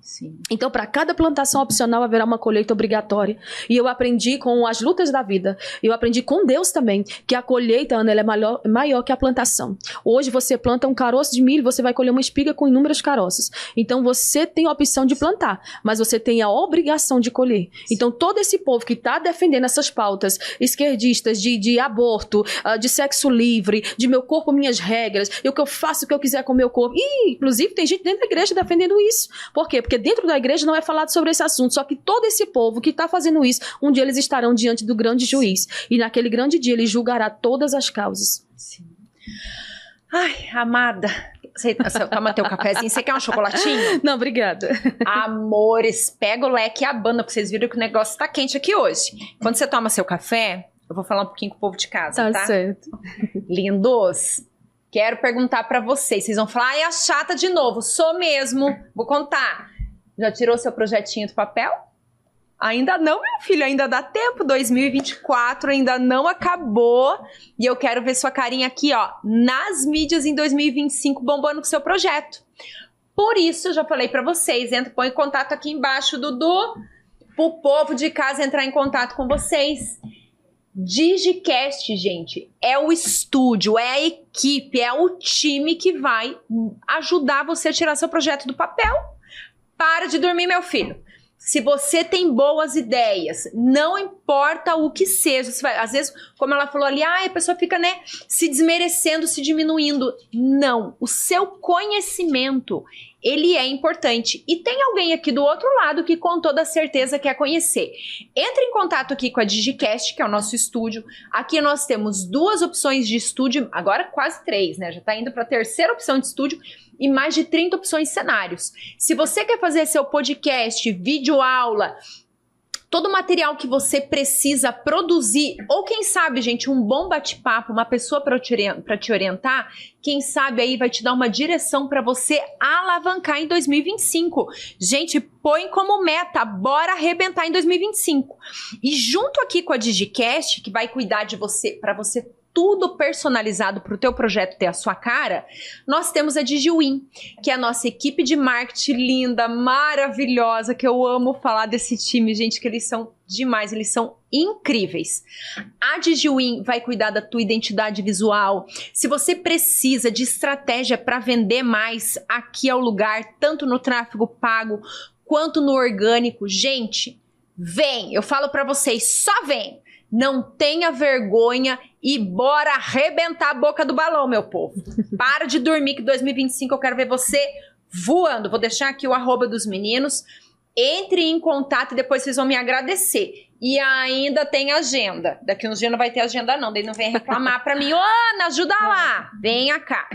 Então, para cada plantação opcional, haverá uma colheita obrigatória. E eu aprendi com as lutas da vida, eu aprendi com Deus também, que a colheita, Ana, ela é maior que a plantação. Hoje você planta um caroço de milho, você vai colher uma espiga com inúmeros caroços. Então você tem a opção de plantar, mas você tem a obrigação de colher. Então todo esse povo que está defendendo essas pautas esquerdistas de aborto, de sexo livre, de meu corpo, minhas regras, e o que eu faço, o que eu quiser com o meu corpo. E, inclusive, tem gente dentro da igreja defendendo isso. Por quê? Porque dentro da igreja não é falado sobre esse assunto, só que todo esse povo que está fazendo isso, um dia eles estarão diante do grande juiz. E naquele grande dia ele julgará todas as causas. Ai, amada, você toma teu cafezinho, você quer um chocolatinho? Não, obrigada. Amores, pega o leque e a banda, porque vocês viram que o negócio tá quente aqui hoje. Quando você toma seu café, eu vou falar um pouquinho com o povo de casa, tá? Tá certo. Lindos, quero perguntar pra vocês. Vocês vão falar, ai, a chata de novo. Sou mesmo. Vou contar. Já tirou seu projetinho do papel? Ainda não, meu filho, ainda dá tempo, 2024 ainda não acabou, e eu quero ver sua carinha aqui, ó, nas mídias em 2025, bombando com seu projeto. Por isso, eu já falei pra vocês, põe em contato aqui embaixo, Dudu, pro povo de casa entrar em contato com vocês. Digicast, gente, é o estúdio, é a equipe, é o time que vai ajudar você a tirar seu projeto do papel. Para de dormir, meu filho. Se você tem boas ideias, não importa o que seja, às vezes, como ela falou ali, a pessoa fica, né, se desmerecendo, se diminuindo. Não, o seu conhecimento, ele é importante. E tem alguém aqui do outro lado que com toda certeza quer conhecer. Entre em contato aqui com a Digicast, que é o nosso estúdio. Aqui nós temos 2 opções de estúdio, agora quase 3, né? Já tá indo para a 3ª opção de estúdio e mais de 30 opções de cenários. Se você quer fazer seu podcast, vídeo aula, todo o material que você precisa produzir, ou quem sabe, gente, um bom bate-papo, uma pessoa para te orientar, quem sabe aí vai te dar uma direção para você alavancar em 2025. Gente, põe como meta, bora arrebentar em 2025. E junto aqui com a Digicast, que vai cuidar de você, para você tudo personalizado para o teu projeto ter a sua cara, nós temos a DigiWin, que é a nossa equipe de marketing linda, maravilhosa, que eu amo falar desse time, gente, que eles são demais, eles são incríveis. A DigiWin vai cuidar da tua identidade visual. Se você precisa de estratégia para vender mais, aqui é o lugar, tanto no tráfego pago quanto no orgânico. Gente, vem, eu falo para vocês, só vem. Não tenha vergonha e bora arrebentar a boca do balão, meu povo. Para de dormir que 2025 eu quero ver você voando. Vou deixar aqui o @ dos meninos. Entre em contato e depois vocês vão me agradecer. E ainda tem agenda. Daqui uns dias não vai ter agenda não, daí não vem reclamar pra mim. Ô, Ana, ajuda lá. Venha cá.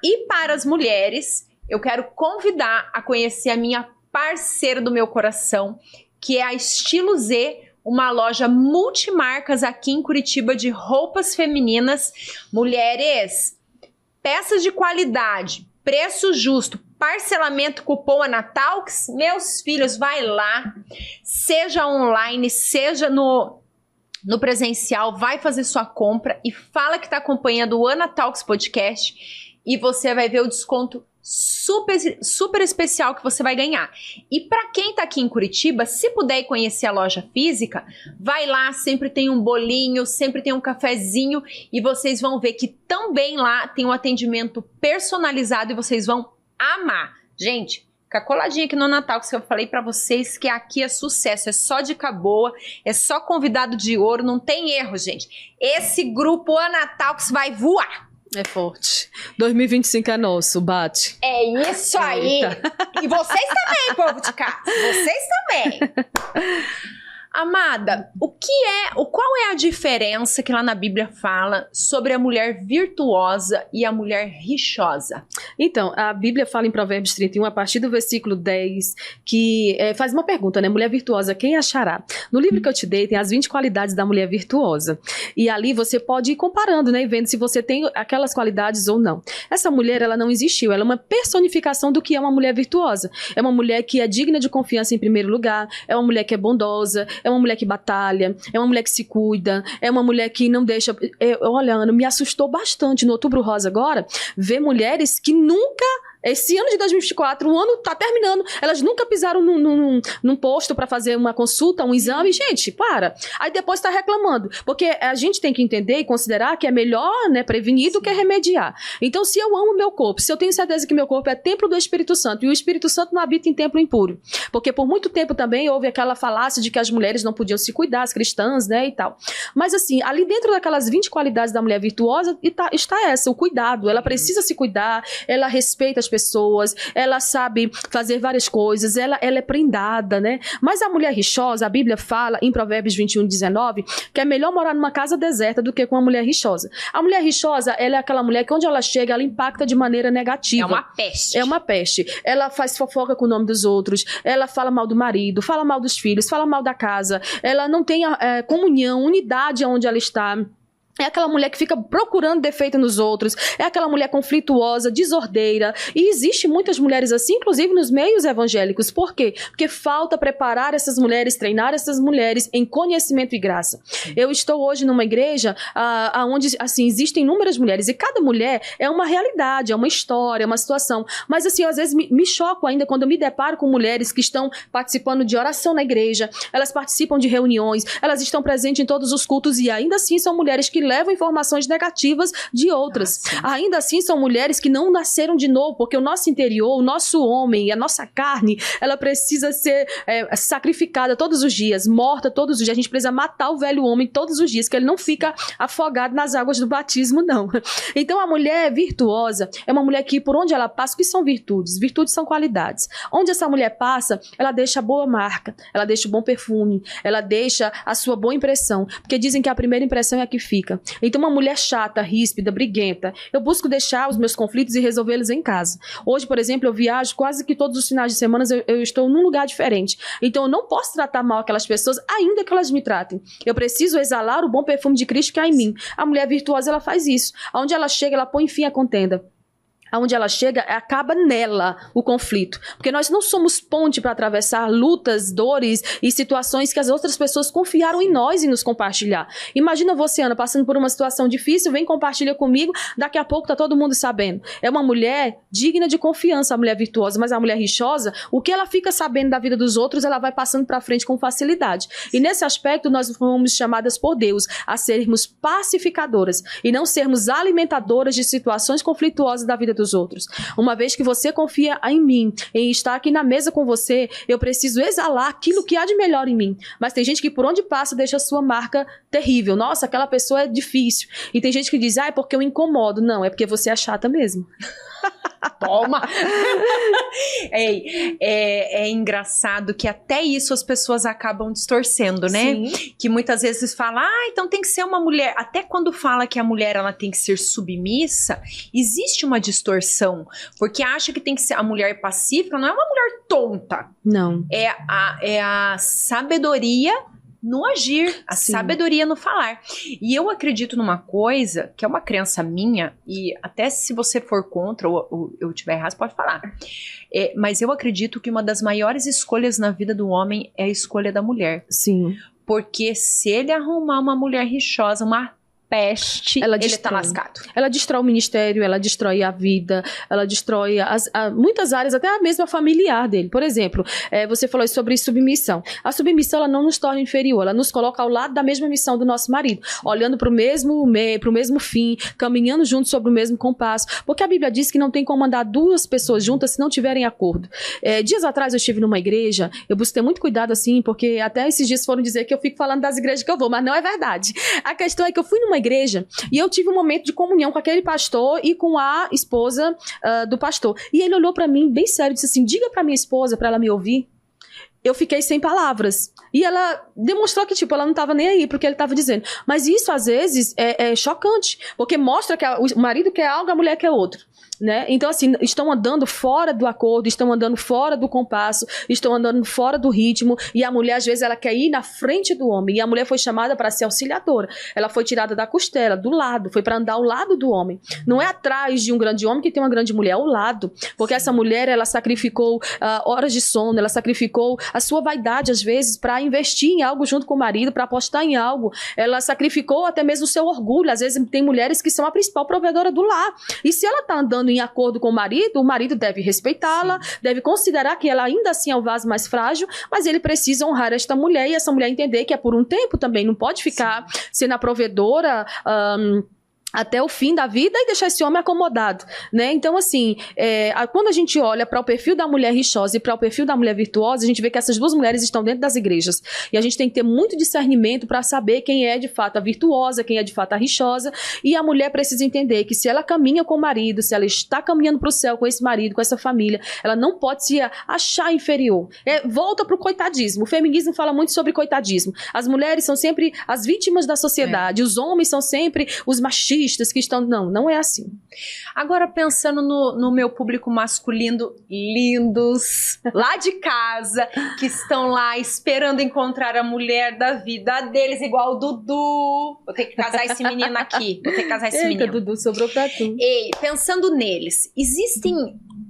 E para as mulheres, eu quero convidar a conhecer a minha parceira do meu coração, que é a Estilo Z, uma loja multimarcas aqui em Curitiba de roupas femininas. Mulheres, peças de qualidade, preço justo, parcelamento, cupom ANATALKS. Meus filhos, vai lá, seja online, seja no presencial, vai fazer sua compra e fala que está acompanhando o ANATALKS Podcast e você vai ver o desconto super especial que você vai ganhar. E para quem tá aqui em Curitiba, se puder ir conhecer a loja física, vai lá, sempre tem um bolinho, sempre tem um cafezinho e vocês vão ver que também lá tem um atendimento personalizado e vocês vão amar. Gente, fica coladinha aqui no Natal, que eu falei para vocês que aqui é sucesso, é só dica boa, é só convidado de ouro, não tem erro, gente. Esse grupo ANATALKS vai voar. É forte. 2025 é nosso, bate. É isso aí. Eita. E vocês também, povo de casa. Vocês também. Amada, qual é a diferença que lá na Bíblia fala sobre a mulher virtuosa e a mulher rixosa? Então, a Bíblia fala em Provérbios 31, a partir do versículo 10, que faz uma pergunta, né? Mulher virtuosa, quem achará? No livro que eu te dei, tem as 20 qualidades da mulher virtuosa. E ali você pode ir comparando, né? E vendo se você tem aquelas qualidades ou não. Essa mulher, ela não existiu. Ela é uma personificação do que é uma mulher virtuosa. É uma mulher que é digna de confiança em primeiro lugar. É uma mulher que é bondosa. É uma mulher que batalha, é uma mulher que se cuida, é uma mulher que não deixa... Olha, Ana, me assustou bastante no Outubro Rosa agora, ver mulheres que nunca... Esse ano de 2024, o ano tá terminando, elas nunca pisaram num posto para fazer uma consulta, um exame. Gente, para. Aí depois tá reclamando. Porque a gente tem que entender e considerar que é melhor, né, prevenir do que remediar. Então, se eu amo meu corpo, se eu tenho certeza que meu corpo é templo do Espírito Santo, e o Espírito Santo não habita em templo impuro. Porque por muito tempo também houve aquela falácia de que as mulheres não podiam se cuidar, as cristãs, né, e tal. Mas assim, ali dentro daquelas 20 qualidades da mulher virtuosa, está essa, o cuidado. Ela precisa se cuidar, ela respeita as pessoas, ela sabe fazer várias coisas, ela é prendada, né? Mas a mulher rixosa, a Bíblia fala em Provérbios 21, 19, que é melhor morar numa casa deserta do que com uma mulher rixosa. A mulher rixosa, ela é aquela mulher que onde ela chega, ela impacta de maneira negativa. É uma peste. É uma peste. Ela faz fofoca com o nome dos outros, ela fala mal do marido, fala mal dos filhos, fala mal da casa, ela não tem comunhão, unidade onde ela está. É aquela mulher que fica procurando defeito nos outros, é aquela mulher conflituosa, desordeira, e existe muitas mulheres assim, inclusive nos meios evangélicos. Por quê? Porque falta preparar essas mulheres, treinar essas mulheres em conhecimento e graça. Eu estou hoje numa igreja onde, assim, existem inúmeras mulheres, e cada mulher é uma realidade, é uma história, é uma situação, mas assim, eu, às vezes me choco ainda quando eu me deparo com mulheres que estão participando de oração na igreja, elas participam de reuniões, elas estão presentes em todos os cultos, e ainda assim são mulheres que levam informações negativas de outras. Ainda assim, são mulheres que não nasceram de novo, porque o nosso interior, o nosso homem, a nossa carne, ela precisa ser sacrificada todos os dias, morta todos os dias. A gente precisa matar o velho homem todos os dias, que ele não fica afogado nas águas do batismo, não. Então, a mulher virtuosa é uma mulher que, por onde ela passa, o que são virtudes? Virtudes são qualidades. Onde essa mulher passa, ela deixa a boa marca, ela deixa o bom perfume, ela deixa a sua boa impressão, porque dizem que a primeira impressão é a que fica. Então, uma mulher chata, ríspida, briguenta, eu busco deixar os meus conflitos e resolvê-los em casa. Hoje, por exemplo, eu viajo quase que todos os finais de semana, eu estou num lugar diferente. Então, eu não posso tratar mal aquelas pessoas, ainda que elas me tratem. Eu preciso exalar o bom perfume de Cristo que há em mim. A mulher virtuosa, ela faz isso. Onde ela chega, ela põe fim à contenda. Aonde ela chega, acaba nela o conflito. Porque nós não somos ponte para atravessar lutas, dores e situações que as outras pessoas confiaram em nós e nos compartilhar. Imagina você, Ana, passando por uma situação difícil, vem compartilha comigo, daqui a pouco tá todo mundo sabendo. É uma mulher digna de confiança, a mulher virtuosa, mas a mulher rixosa, o que ela fica sabendo da vida dos outros, ela vai passando para frente com facilidade. E nesse aspecto, nós fomos chamadas por Deus a sermos pacificadoras e não sermos alimentadoras de situações conflituosas da vida dos outros. Uma vez que você confia em mim, em estar aqui na mesa com você, eu preciso exalar aquilo que há de melhor em mim. Mas tem gente que por onde passa deixa a sua marca terrível. Nossa, aquela pessoa é difícil. E tem gente que diz, é porque eu incomodo. Não, é porque você é chata mesmo. Toma! É engraçado que até isso as pessoas acabam distorcendo, né? Sim. Que muitas vezes falam, então tem que ser uma mulher. Até quando fala que a mulher ela tem que ser submissa, existe uma distorção. Porque acha que tem que ser a mulher pacífica, não é uma mulher tonta. Não. É a sabedoria no agir, a Sim. sabedoria no falar. E eu acredito numa coisa, que é uma crença minha, e até se você for contra ou eu tiver errado, você pode falar. Mas eu acredito que uma das maiores escolhas na vida do homem é a escolha da mulher. Sim. Porque se ele arrumar uma mulher rixosa, uma peste, ele tá lascado. Ela destrói o ministério, ela destrói a vida, ela destrói muitas áreas, até a mesma familiar dele. Por exemplo, você falou sobre submissão. A submissão, ela não nos torna inferior, ela nos coloca ao lado da mesma missão do nosso marido, olhando para o mesmo fim, caminhando juntos sobre o mesmo compasso, porque a Bíblia diz que não tem como andar duas pessoas juntas se não tiverem acordo. Dias atrás eu estive numa igreja, eu busquei muito cuidado assim, porque até esses dias foram dizer que eu fico falando das igrejas que eu vou, mas não é verdade. A questão é que eu fui numa igreja e eu tive um momento de comunhão com aquele pastor e com a esposa do pastor. E ele olhou pra mim bem sério e disse assim, diga pra minha esposa pra ela me ouvir. Eu fiquei sem palavras. E ela demonstrou que, ela não estava nem aí pro que ele estava dizendo. Mas isso, às vezes, é chocante. Porque mostra que o marido quer algo, a mulher quer outro. Né? Então, assim, estão andando fora do acordo, estão andando fora do compasso, estão andando fora do ritmo, e a mulher, às vezes, ela quer ir na frente do homem, e a mulher foi chamada para ser auxiliadora. Ela foi tirada da costela, do lado, foi para andar ao lado do homem. Não é atrás de um grande homem que tem uma grande mulher, é ao lado. Porque essa mulher, ela sacrificou horas de sono, ela sacrificou a sua vaidade, às vezes, para investir em algo junto com o marido, para apostar em algo. Ela sacrificou até mesmo o seu orgulho. Às vezes, tem mulheres que são a principal provedora do lar. E se ela está andando em acordo com o marido deve respeitá-la, deve considerar que ela ainda assim é o vaso mais frágil, mas ele precisa honrar esta mulher e essa mulher entender que é por um tempo também, não pode ficar sendo a provedora até o fim da vida e deixar esse homem acomodado, né? Então, assim, quando a gente olha para o perfil da mulher rixosa e para o perfil da mulher virtuosa, a gente vê que essas duas mulheres estão dentro das igrejas. E a gente tem que ter muito discernimento para saber quem é de fato a virtuosa, quem é de fato a rixosa. E a mulher precisa entender que se ela caminha com o marido, se ela está caminhando para o céu com esse marido, com essa família, ela não pode se achar inferior. Volta para o coitadismo. O feminismo fala muito sobre coitadismo. As mulheres são sempre as vítimas da sociedade. Os homens são sempre os machistas que estão... Não é assim. Agora, pensando no meu público masculino, lindos, lá de casa, que estão lá esperando encontrar a mulher da vida deles, igual o Dudu. Vou ter que casar esse menino aqui. Vou ter que casar esse menino. Dudu, sobrou pra tu. Ei, pensando neles, existem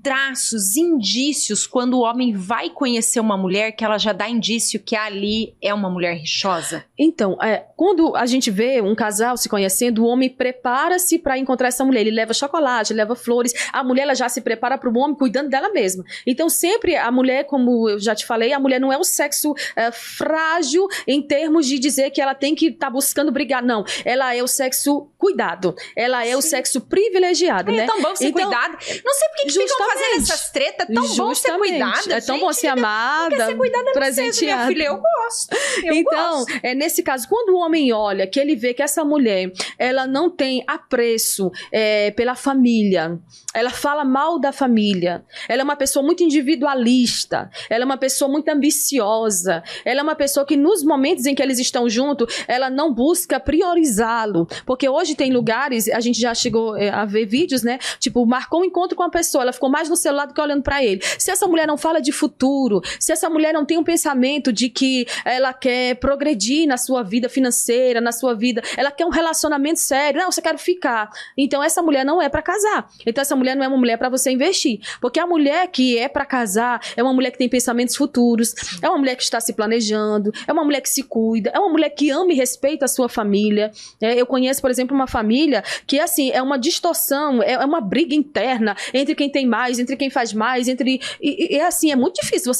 traços, indícios, quando o homem vai conhecer uma mulher, que ela já dá indício que ali é uma mulher rixosa? Então, quando a gente vê um casal se conhecendo, o homem prepara-se para encontrar essa mulher. Ele leva chocolate, leva flores. A mulher ela já se prepara para o homem cuidando dela mesma. Então, sempre a mulher, como eu já te falei, a mulher não é um sexo frágil em termos de dizer que ela tem que estar buscando brigar. Não, ela é o sexo cuidado. Ela é o sexo privilegiado, né? É tão bom ser cuidado. Não sei por que ficam fazendo essas tretas. É tão bom ser cuidada. É tão bom ser amada, ser cuidada presenteada. Minha filha, eu gosto. Então, nesse caso, quando o homem olha, que ele vê que essa mulher, ela não tem apreço pela família, ela fala mal da família, ela é uma pessoa muito individualista, ela é uma pessoa muito ambiciosa, ela é uma pessoa que nos momentos em que eles estão juntos, ela não busca priorizá-lo, porque hoje tem lugares, a gente já chegou a ver vídeos, né, tipo, marcou um encontro com uma pessoa, ela ficou mais no celular do que olhando pra ele. Se essa mulher não fala de futuro, se essa mulher não tem um pensamento de que ela quer progredir na sua vida financeira, na sua vida, ela quer um relacionamento sério, não, você quer ficar. Então essa mulher não é pra casar. Então essa mulher não é uma mulher pra você investir, porque a mulher que é pra casar é uma mulher que tem pensamentos futuros, é uma mulher que está se planejando, é uma mulher que se cuida, é uma mulher que ama e respeita a sua família. Eu conheço, por exemplo, uma família que, assim, é uma distorção, é uma briga interna entre quem tem mais, entre quem faz mais, assim, é muito difícil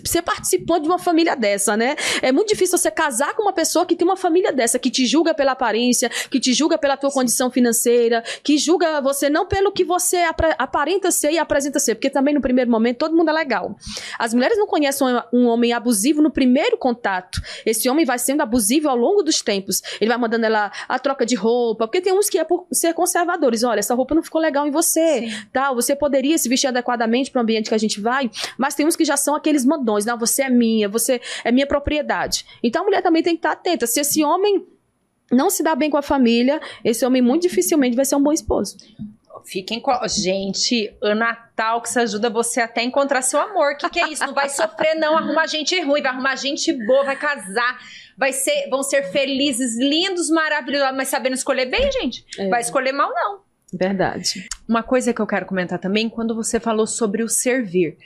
você participou de uma família dessa, né? É muito difícil você casar com uma pessoa que tem uma família dessa, que te julga pela aparência, que te julga pela tua condição financeira, que julga você não pelo que você aparenta ser e apresenta ser, porque também no primeiro momento todo mundo é legal. As mulheres não conhecem um homem abusivo no primeiro contato. Esse homem vai sendo abusivo ao longo dos tempos. Ele vai mandando ela a troca de roupa, porque tem uns que é por ser conservadores. Olha, essa roupa não ficou legal em você, tal. Você poderia se vestir adequadamente para o ambiente que a gente vai, mas tem uns que já são aqueles mandões, não, você é minha propriedade. Então a mulher também tem que estar atenta. Se esse homem não se dá bem com a família, esse homem muito dificilmente vai ser um bom esposo. Fiquem com... Gente, Ana Talks ajuda você até a encontrar seu amor. Que é isso? Não vai sofrer, não. Arrumar gente ruim, vai arrumar gente boa, vai casar. Vão ser felizes, lindos, maravilhosos, mas sabendo escolher bem, gente. Vai escolher mal, não. Verdade. Uma coisa que eu quero comentar também, quando você falou sobre o servir.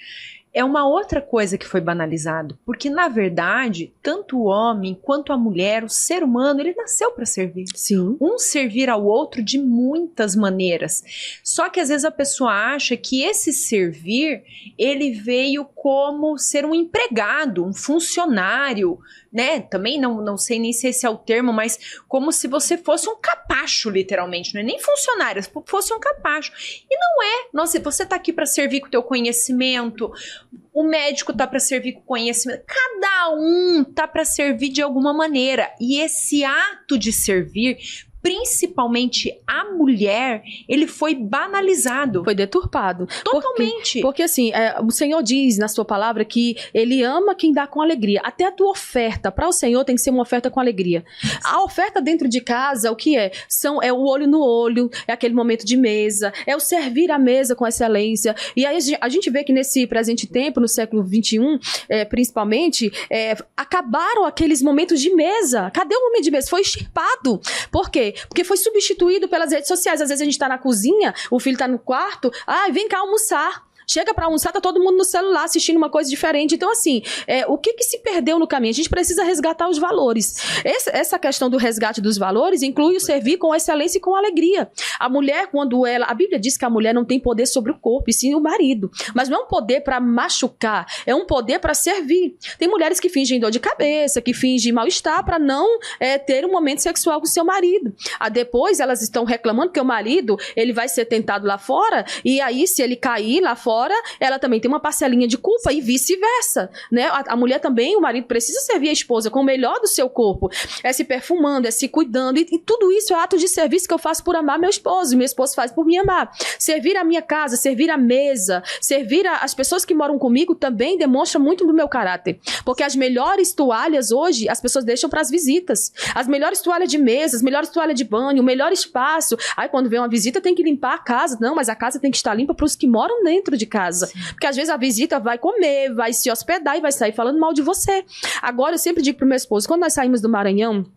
É uma outra coisa que foi banalizado, porque na verdade, tanto o homem quanto a mulher, o ser humano, ele nasceu para servir. Sim. Um servir ao outro de muitas maneiras. Só que às vezes a pessoa acha que esse servir, ele veio como ser um empregado, um funcionário, né? Também não sei nem se esse é o termo, mas como se você fosse um capacho, literalmente, não é nem funcionário, fosse um capacho. E não é. Nossa, você tá aqui para servir com o teu conhecimento, o médico tá para servir com conhecimento, cada um tá para servir de alguma maneira. E esse ato de servir, principalmente a mulher, ele foi banalizado. Foi deturpado. Totalmente. Porque assim, o Senhor diz na sua palavra que ele ama quem dá com alegria. Até a tua oferta para o Senhor tem que ser uma oferta com alegria. A oferta dentro de casa, o que é? É o olho no olho, é aquele momento de mesa, é o servir a mesa com excelência. E aí a gente vê que nesse presente tempo, no século XXI, principalmente, acabaram aqueles momentos de mesa. Cadê o momento de mesa? Foi extirpado. Por quê? Porque foi substituído pelas redes sociais. Às vezes a gente tá na cozinha, o filho tá no quarto, vem cá almoçar. Chega pra almoçar, tá todo mundo no celular assistindo uma coisa diferente. Então, assim, o que se perdeu no caminho? A gente precisa resgatar os valores. Essa questão do resgate dos valores inclui o servir com excelência e com alegria. A mulher, quando a Bíblia diz que a mulher não tem poder sobre o corpo, e sim o marido. Mas não é um poder pra machucar, é um poder pra servir. Tem mulheres que fingem dor de cabeça, que fingem mal-estar pra não ter um momento sexual com o seu marido. Depois, elas estão reclamando que o marido, ele vai ser tentado lá fora, e aí, se ele cair lá fora, ela também tem uma parcelinha de culpa e vice-versa, né? A mulher também, o marido precisa servir a esposa com o melhor do seu corpo, se perfumando, se cuidando, e tudo isso é ato de serviço que eu faço por amar meu esposo, e meu esposo faz por me amar. Servir a minha casa, servir a mesa, servir as pessoas que moram comigo também demonstra muito do meu caráter, porque as melhores toalhas hoje, as pessoas deixam para as visitas, as melhores toalhas de mesa, as melhores toalhas de banho, o melhor espaço. Aí quando vem uma visita tem que limpar a casa, não, mas a casa tem que estar limpa para os que moram dentro de casa. Sim. Porque às vezes a visita vai comer, vai se hospedar e vai sair falando mal de você. Agora eu sempre digo pro meu esposo, quando nós saímos do Maranhão,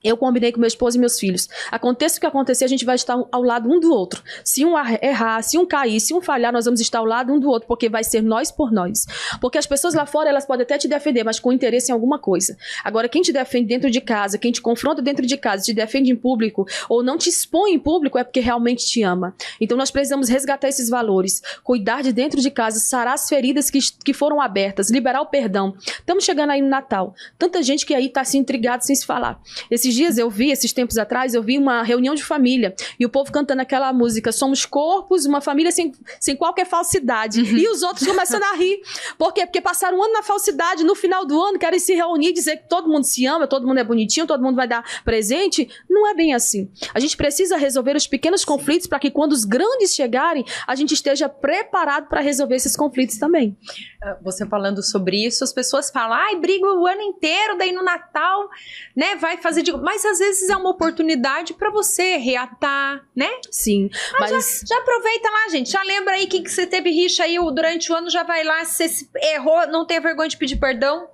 Eu combinei com meu esposo e meus filhos. Aconteça o que acontecer, a gente vai estar ao lado um do outro. Se um errar, se um cair, se um falhar, nós vamos estar ao lado um do outro, porque vai ser nós por nós. Porque as pessoas lá fora, elas podem até te defender, mas com interesse em alguma coisa. Agora, quem te defende dentro de casa, quem te confronta dentro de casa, te defende em público, ou não te expõe em público, é porque realmente te ama. Então, nós precisamos resgatar esses valores, cuidar de dentro de casa, sarar as feridas que foram abertas, liberar o perdão. Estamos chegando aí no Natal. Tanta gente que aí está assim, intrigada, sem se falar. Esses tempos atrás, eu vi uma reunião de família e o povo cantando aquela música, somos corpos, uma família sem qualquer falsidade. E os outros começando a rir. Por quê? Porque passaram um ano na falsidade, no final do ano querem se reunir e dizer que todo mundo se ama, todo mundo é bonitinho, todo mundo vai dar presente. Não é bem assim. A gente precisa resolver os pequenos conflitos para que quando os grandes chegarem, a gente esteja preparado para resolver esses conflitos também. Você falando sobre isso, as pessoas falam, ai, briga o ano inteiro, daí no Natal, né, vai fazer de... Mas às vezes é uma oportunidade para você reatar, né? Sim, mas... Já aproveita lá, gente, já lembra aí que você teve rixa aí durante o ano, já vai lá, se errou, não tenha vergonha de pedir perdão,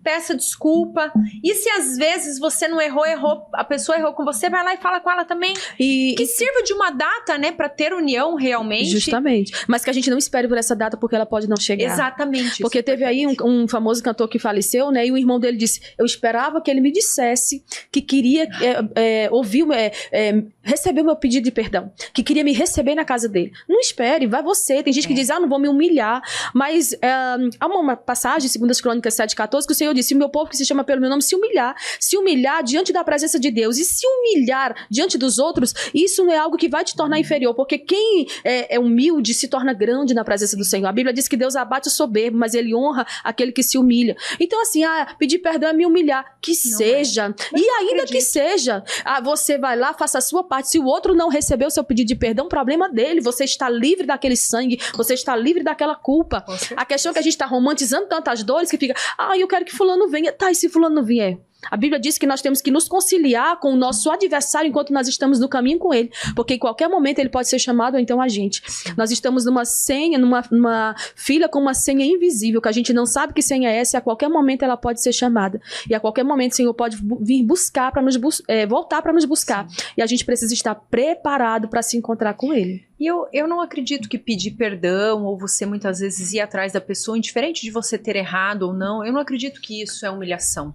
peça desculpa. E se às vezes você não errou, a pessoa errou com você, vai lá e fala com ela também. Que sirva de uma data, né, para ter união realmente. Justamente, mas que a gente não espere por essa data porque ela pode não chegar. Exatamente. Porque teve aí um famoso cantor que faleceu, né, e o irmão dele disse, eu esperava que ele me dissesse que queria receber o meu pedido de perdão, que queria me receber na casa dele. Não espere, vai você. Tem gente que diz, não vou me humilhar, mas há uma passagem, 2 Crônicas 7:14, que o Senhor disse, o meu povo que se chama pelo meu nome se humilhar diante da presença de Deus e se humilhar diante dos outros, isso não é algo que vai te tornar inferior, porque quem é humilde se torna grande na presença do Senhor. A Bíblia diz que Deus abate o soberbo, mas ele honra aquele que se humilha. Então assim, pedir perdão é me humilhar, que seja. E ainda que seja, você vai lá, faça a sua parte. Se o outro não recebeu o seu pedido de perdão, problema dele. Você está livre daquele sangue, você está livre daquela culpa. A questão é que a gente está romantizando tantas dores que fica, eu quero que fulano venha. Tá, e se fulano não vier? A Bíblia diz que nós temos que nos conciliar com o nosso adversário enquanto nós estamos no caminho com ele, porque em qualquer momento ele pode ser chamado ou então a gente. Nós estamos numa senha, numa fila com uma senha invisível, que a gente não sabe que senha é essa, e a qualquer momento ela pode ser chamada. E a qualquer momento o Senhor pode vir buscar para voltar para nos buscar. Sim. E a gente precisa estar preparado para se encontrar com ele. E eu não acredito que pedir perdão ou você muitas vezes ir atrás da pessoa, indiferente de você ter errado ou não, eu não acredito que isso é humilhação.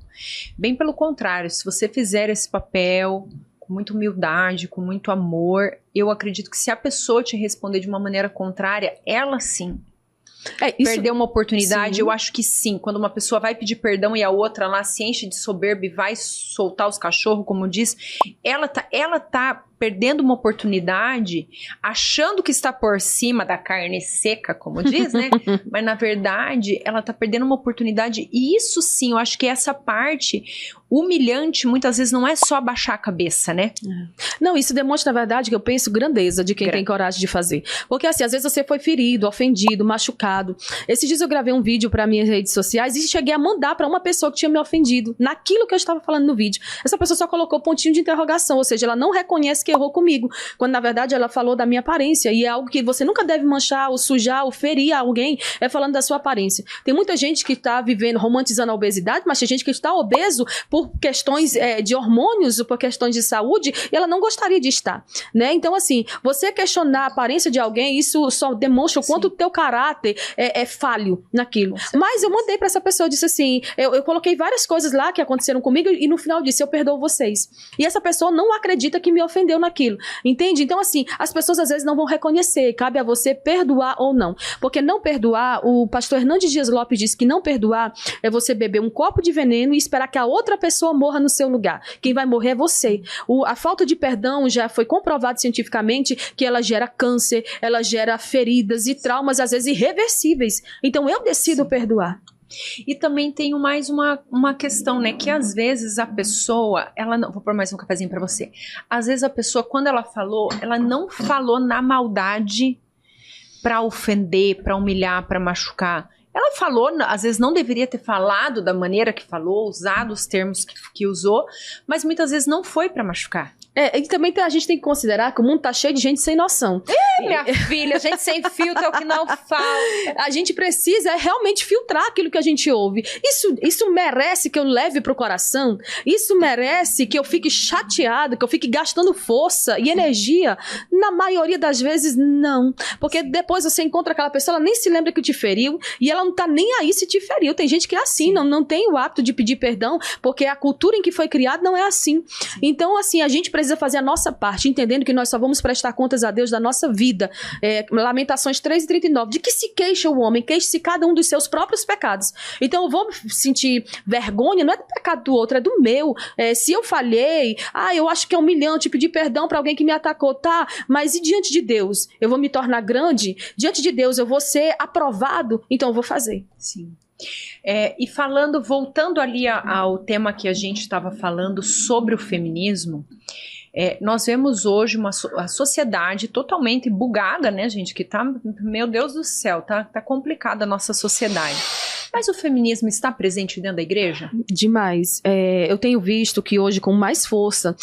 Bem pelo contrário, se você fizer esse papel com muita humildade, com muito amor, eu acredito que se a pessoa te responder de uma maneira contrária, ela sim perder uma oportunidade. Sim. Eu acho que sim, quando uma pessoa vai pedir perdão e a outra lá se enche de soberba e vai soltar os cachorros, como diz, ela tá perdendo uma oportunidade, achando que está por cima da carne seca, como diz, né? Mas, na verdade, ela está perdendo uma oportunidade. E isso, sim, eu acho que essa parte humilhante, muitas vezes, não é só abaixar a cabeça, né? Não, isso demonstra, na verdade, que eu penso grandeza de quem tem coragem de fazer. Porque, assim, às vezes você foi ferido, ofendido, machucado. Esses dias eu gravei um vídeo para minhas redes sociais e cheguei a mandar para uma pessoa que tinha me ofendido, naquilo que eu estava falando no vídeo. Essa pessoa só colocou pontinho de interrogação, ou seja, ela não reconhece que errou comigo, quando na verdade ela falou da minha aparência, e é algo que você nunca deve manchar ou sujar ou ferir alguém, falando da sua aparência. Tem muita gente que está vivendo, romantizando a obesidade, mas tem gente que está obeso por questões de hormônios, por questões de saúde, e ela não gostaria de estar, né? Então, assim, você questionar a aparência de alguém, isso só demonstra o quanto o teu caráter é falho naquilo. Mas eu mandei para essa pessoa, eu disse assim, eu coloquei várias coisas lá que aconteceram comigo, e no final disse, eu perdoo vocês. E essa pessoa não acredita que me ofendeu naquilo, entende? Então, assim, as pessoas às vezes não vão reconhecer, cabe a você perdoar ou não, porque não perdoar, o pastor Hernandes Dias Lopes disse que não perdoar é você beber um copo de veneno e esperar que a outra pessoa morra no seu lugar. Quem vai morrer é você. A falta de perdão já foi comprovado cientificamente que ela gera câncer, ela gera feridas e traumas, às vezes irreversíveis. Então, eu decido perdoar. E também tem mais uma questão, né, que às vezes a pessoa, ela não, vou pôr mais um cafezinho pra você, às vezes a pessoa, quando ela não falou na maldade pra ofender, pra humilhar, pra machucar. Ela falou, às vezes não deveria ter falado da maneira que falou, usado os termos que usou, mas muitas vezes não foi pra machucar. E também a gente tem que considerar que o mundo tá cheio de gente sem noção. Minha filha, gente sem filtro é o que não falta. A gente precisa realmente filtrar aquilo que a gente ouve. Isso merece que eu leve pro coração? Isso merece que eu fique chateada, que eu fique gastando força e energia? Na maioria das vezes, não. Porque depois você encontra aquela pessoa, ela nem se lembra que te feriu e ela não tá nem aí se te feriu. Tem gente que é assim, não tem o hábito de pedir perdão, porque a cultura em que foi criada não é assim. Então, assim, a gente precisa fazer a nossa parte, entendendo que nós só vamos prestar contas a Deus da nossa vida. Lamentações 3:39, de que se queixa o homem, queixe-se cada um dos seus próprios pecados. Então eu vou sentir vergonha, não é do pecado do outro, é do meu. Se eu falhei, eu acho que é humilhante pedir perdão para alguém que me atacou, tá? Mas e diante de Deus? Eu vou me tornar grande? Diante de Deus eu vou ser aprovado? Então eu vou fazer. Sim. E voltando ali ao tema que a gente estava falando sobre o feminismo, nós vemos hoje a sociedade totalmente bugada, né, gente? Que tá, meu Deus do céu, tá complicada a nossa sociedade. Mas o feminismo está presente dentro da igreja? Demais. Eu tenho visto que hoje, com mais força,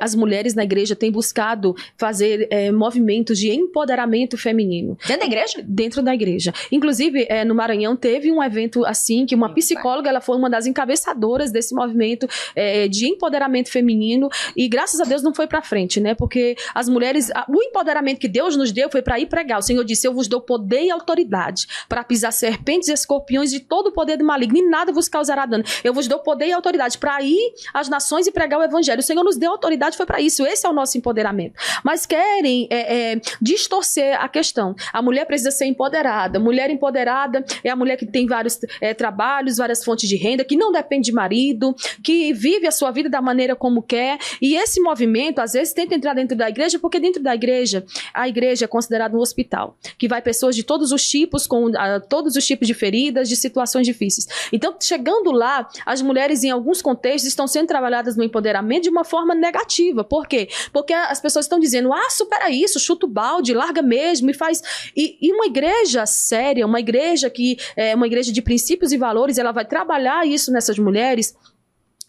as mulheres na igreja têm buscado fazer movimentos de empoderamento feminino. Dentro da igreja? Dentro da igreja. Inclusive, no Maranhão, teve um evento assim, que uma psicóloga, ela foi uma das encabeçadoras desse movimento de empoderamento feminino, e graças a Deus não foi pra frente, né? Porque as mulheres, o empoderamento que Deus nos deu foi para ir pregar. O Senhor disse: eu vos dou poder e autoridade para pisar serpentes e escorpiões de todo o poder do maligno, e nada vos causará dano. Eu vos dou poder e autoridade para ir às nações e pregar o evangelho. O Senhor nos deu autoridade, foi para isso. Esse é o nosso empoderamento. Mas querem distorcer a questão. A mulher precisa ser empoderada. Mulher empoderada é a mulher que tem vários trabalhos, várias fontes de renda, que não depende de marido, que vive a sua vida da maneira como quer. E esse movimento, às vezes, tenta entrar dentro da igreja, porque dentro da igreja, a igreja é considerada um hospital, que vai pessoas de todos os tipos, com todos os tipos de feridas, de situações difíceis. Então, chegando lá, as mulheres, em alguns contextos, estão sendo trabalhadas no empoderamento de uma forma negativa. Por quê? Porque as pessoas estão dizendo: supera isso, chuta o balde, larga mesmo, e faz... E uma igreja séria, uma igreja que é uma igreja de princípios e valores, ela vai trabalhar isso nessas mulheres,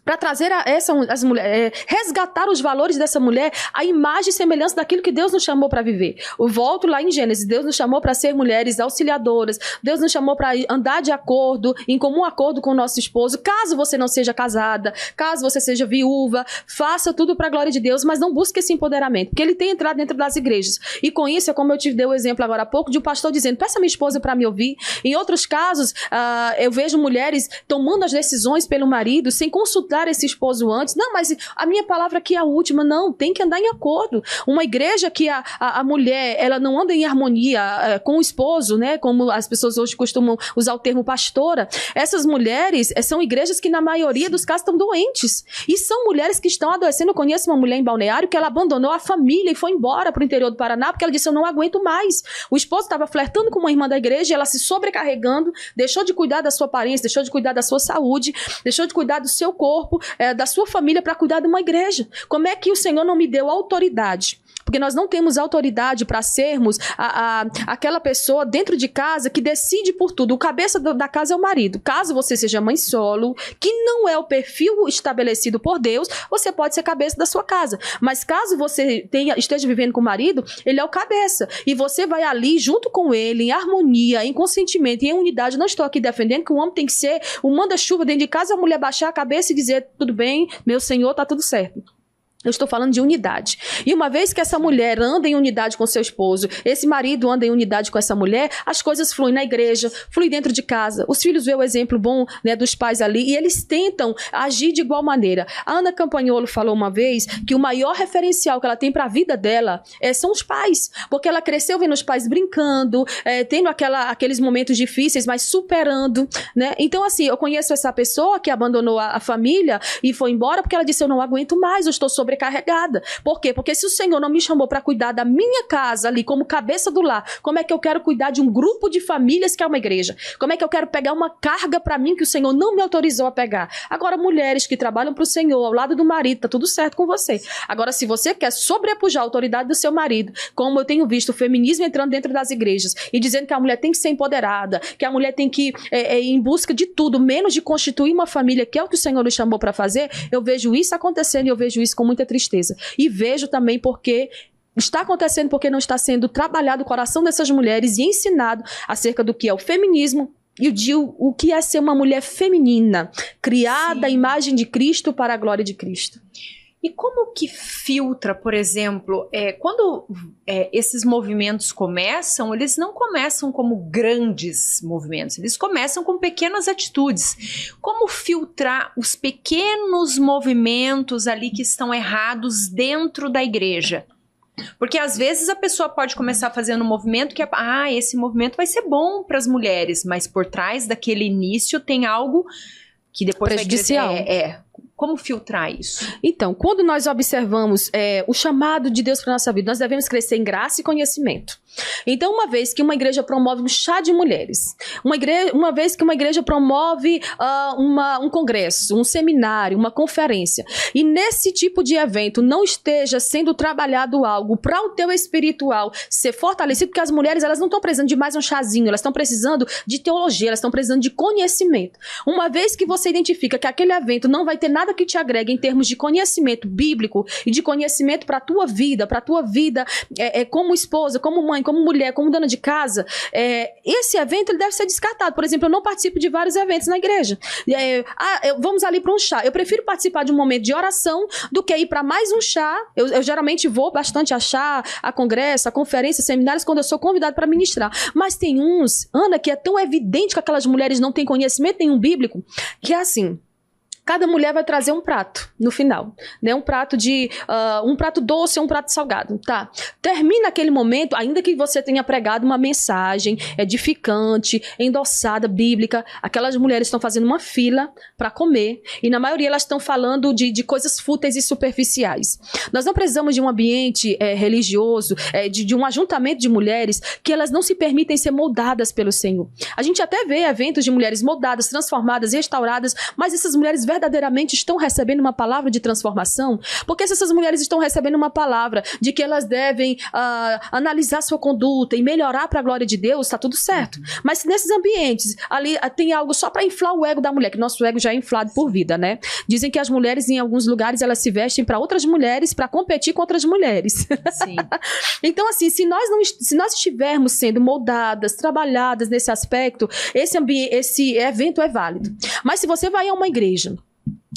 para trazer as mulheres, resgatar os valores dessa mulher, a imagem e semelhança daquilo que Deus nos chamou para viver. Eu volto lá em Gênesis: Deus nos chamou para ser mulheres auxiliadoras, Deus nos chamou para andar de acordo, em comum acordo com o nosso esposo. Caso você não seja casada, caso você seja viúva, faça tudo para a glória de Deus, mas não busque esse empoderamento, porque ele tem entrado dentro das igrejas. E com isso, é como eu te dei o exemplo agora há pouco, de um pastor dizendo: peça a minha esposa para me ouvir. Em outros casos, eu vejo mulheres tomando as decisões pelo marido, sem consultar esse esposo antes. Não, mas a minha palavra aqui é a última. Não, tem que andar em acordo. Uma igreja que a mulher, ela não anda em harmonia com o esposo, né? Como as pessoas hoje costumam usar o termo pastora. Essas mulheres são igrejas que, na maioria dos casos, estão doentes. E são mulheres que estão adoecendo. Eu conheço uma mulher em Balneário que ela abandonou a família e foi embora para o interior do Paraná, porque ela disse: eu não aguento mais. O esposo estava flertando com uma irmã da igreja e ela se sobrecarregando, deixou de cuidar da sua aparência, deixou de cuidar da sua saúde, deixou de cuidar do seu corpo, da sua família, para cuidar de uma igreja. Como é que o Senhor não me deu autoridade? Porque nós não temos autoridade para sermos aquela pessoa dentro de casa que decide por tudo. O cabeça da casa é o marido. Caso você seja mãe solo, que não é o perfil estabelecido por Deus, você pode ser cabeça da sua casa. Mas caso você esteja vivendo com o marido, ele é o cabeça. E você vai ali junto com ele, em harmonia, em consentimento, em unidade. Não estou aqui defendendo que o homem tem que ser o manda-chuva dentro de casa, a mulher baixar a cabeça e dizer: tudo bem, meu senhor, tá tudo certo. Eu estou falando de unidade. E uma vez que essa mulher anda em unidade com seu esposo, esse marido anda em unidade com essa mulher, as coisas fluem na igreja, fluem dentro de casa. Os filhos veem o exemplo bom, né, dos pais ali, e eles tentam agir de igual maneira. A Ana Campagnolo falou uma vez que o maior referencial que ela tem para a vida dela são os pais. Porque ela cresceu vendo os pais brincando, tendo aqueles momentos difíceis, mas superando, né? Então, assim, eu conheço essa pessoa que abandonou a família e foi embora porque ela disse: eu não aguento mais, eu estou sobrecarregada. Por quê? Porque se o Senhor não me chamou para cuidar da minha casa ali como cabeça do lar, como é que eu quero cuidar de um grupo de famílias que é uma igreja? Como é que eu quero pegar uma carga para mim que o Senhor não me autorizou a pegar? Agora, mulheres que trabalham para o Senhor, ao lado do marido, tá tudo certo com você. Agora, se você quer sobrepujar a autoridade do seu marido, como eu tenho visto o feminismo entrando dentro das igrejas e dizendo que a mulher tem que ser empoderada, que a mulher tem que ir em busca de tudo, menos de constituir uma família, que é o que o Senhor nos chamou para fazer, eu vejo isso acontecendo e eu vejo isso com muita muita tristeza. E vejo também porque está acontecendo, porque não está sendo trabalhado o coração dessas mulheres e ensinado acerca do que é o feminismo, e o que é ser uma mulher feminina, criada à imagem de Cristo para a glória de Cristo. E como que filtra, por exemplo, quando esses movimentos começam, eles não começam como grandes movimentos, eles começam com pequenas atitudes. Como filtrar os pequenos movimentos ali que estão errados dentro da igreja? Porque às vezes a pessoa pode começar fazendo um movimento que esse movimento vai ser bom para as mulheres, mas por trás daquele início tem algo que depois prejudicial. Como filtrar isso? Então, quando nós observamos o chamado de Deus para a nossa vida, nós devemos crescer em graça e conhecimento. Então, uma vez que uma igreja promove um chá de mulheres, uma vez que uma igreja promove um congresso, um seminário, uma conferência, e nesse tipo de evento não esteja sendo trabalhado algo para o teu espiritual ser fortalecido, porque as mulheres elas não estão precisando de mais um chazinho, elas estão precisando de teologia, elas estão precisando de conhecimento. Uma vez que você identifica que aquele evento não vai ter nada que te agregue em termos de conhecimento bíblico e de conhecimento para a tua vida como esposa, como mãe, como mulher, como dona de casa, esse evento ele deve ser descartado. Por exemplo, eu não participo de vários eventos na igreja. Vamos ali para um chá. Eu prefiro participar de um momento de oração do que ir para mais um chá. Eu geralmente vou bastante a chá, a congresso, a conferência, seminários, quando eu sou convidado para ministrar. Mas tem uns, Ana, que é tão evidente que aquelas mulheres não têm conhecimento nenhum bíblico, que é assim: cada mulher vai trazer um prato no final, né? Um prato doce ou um prato salgado, tá? Termina aquele momento, ainda que você tenha pregado uma mensagem edificante, endossada, bíblica, aquelas mulheres estão fazendo uma fila para comer e na maioria elas estão falando de coisas fúteis e superficiais. Nós não precisamos de um ambiente religioso, de um ajuntamento de mulheres que elas não se permitem ser moldadas pelo Senhor. A gente até vê eventos de mulheres moldadas, transformadas, restauradas, mas essas mulheres verdadeiramente estão recebendo uma palavra de transformação? Porque se essas mulheres estão recebendo uma palavra de que elas devem analisar sua conduta e melhorar para a glória de Deus, está tudo certo. Mas se nesses ambientes ali tem algo só para inflar o ego da mulher, que nosso ego já é inflado por vida, né? Dizem que as mulheres em alguns lugares elas se vestem para outras mulheres para competir com outras mulheres. Sim. Então assim, se nós estivermos sendo moldadas, trabalhadas nesse aspecto, esse evento é válido. Mas se você vai a uma igreja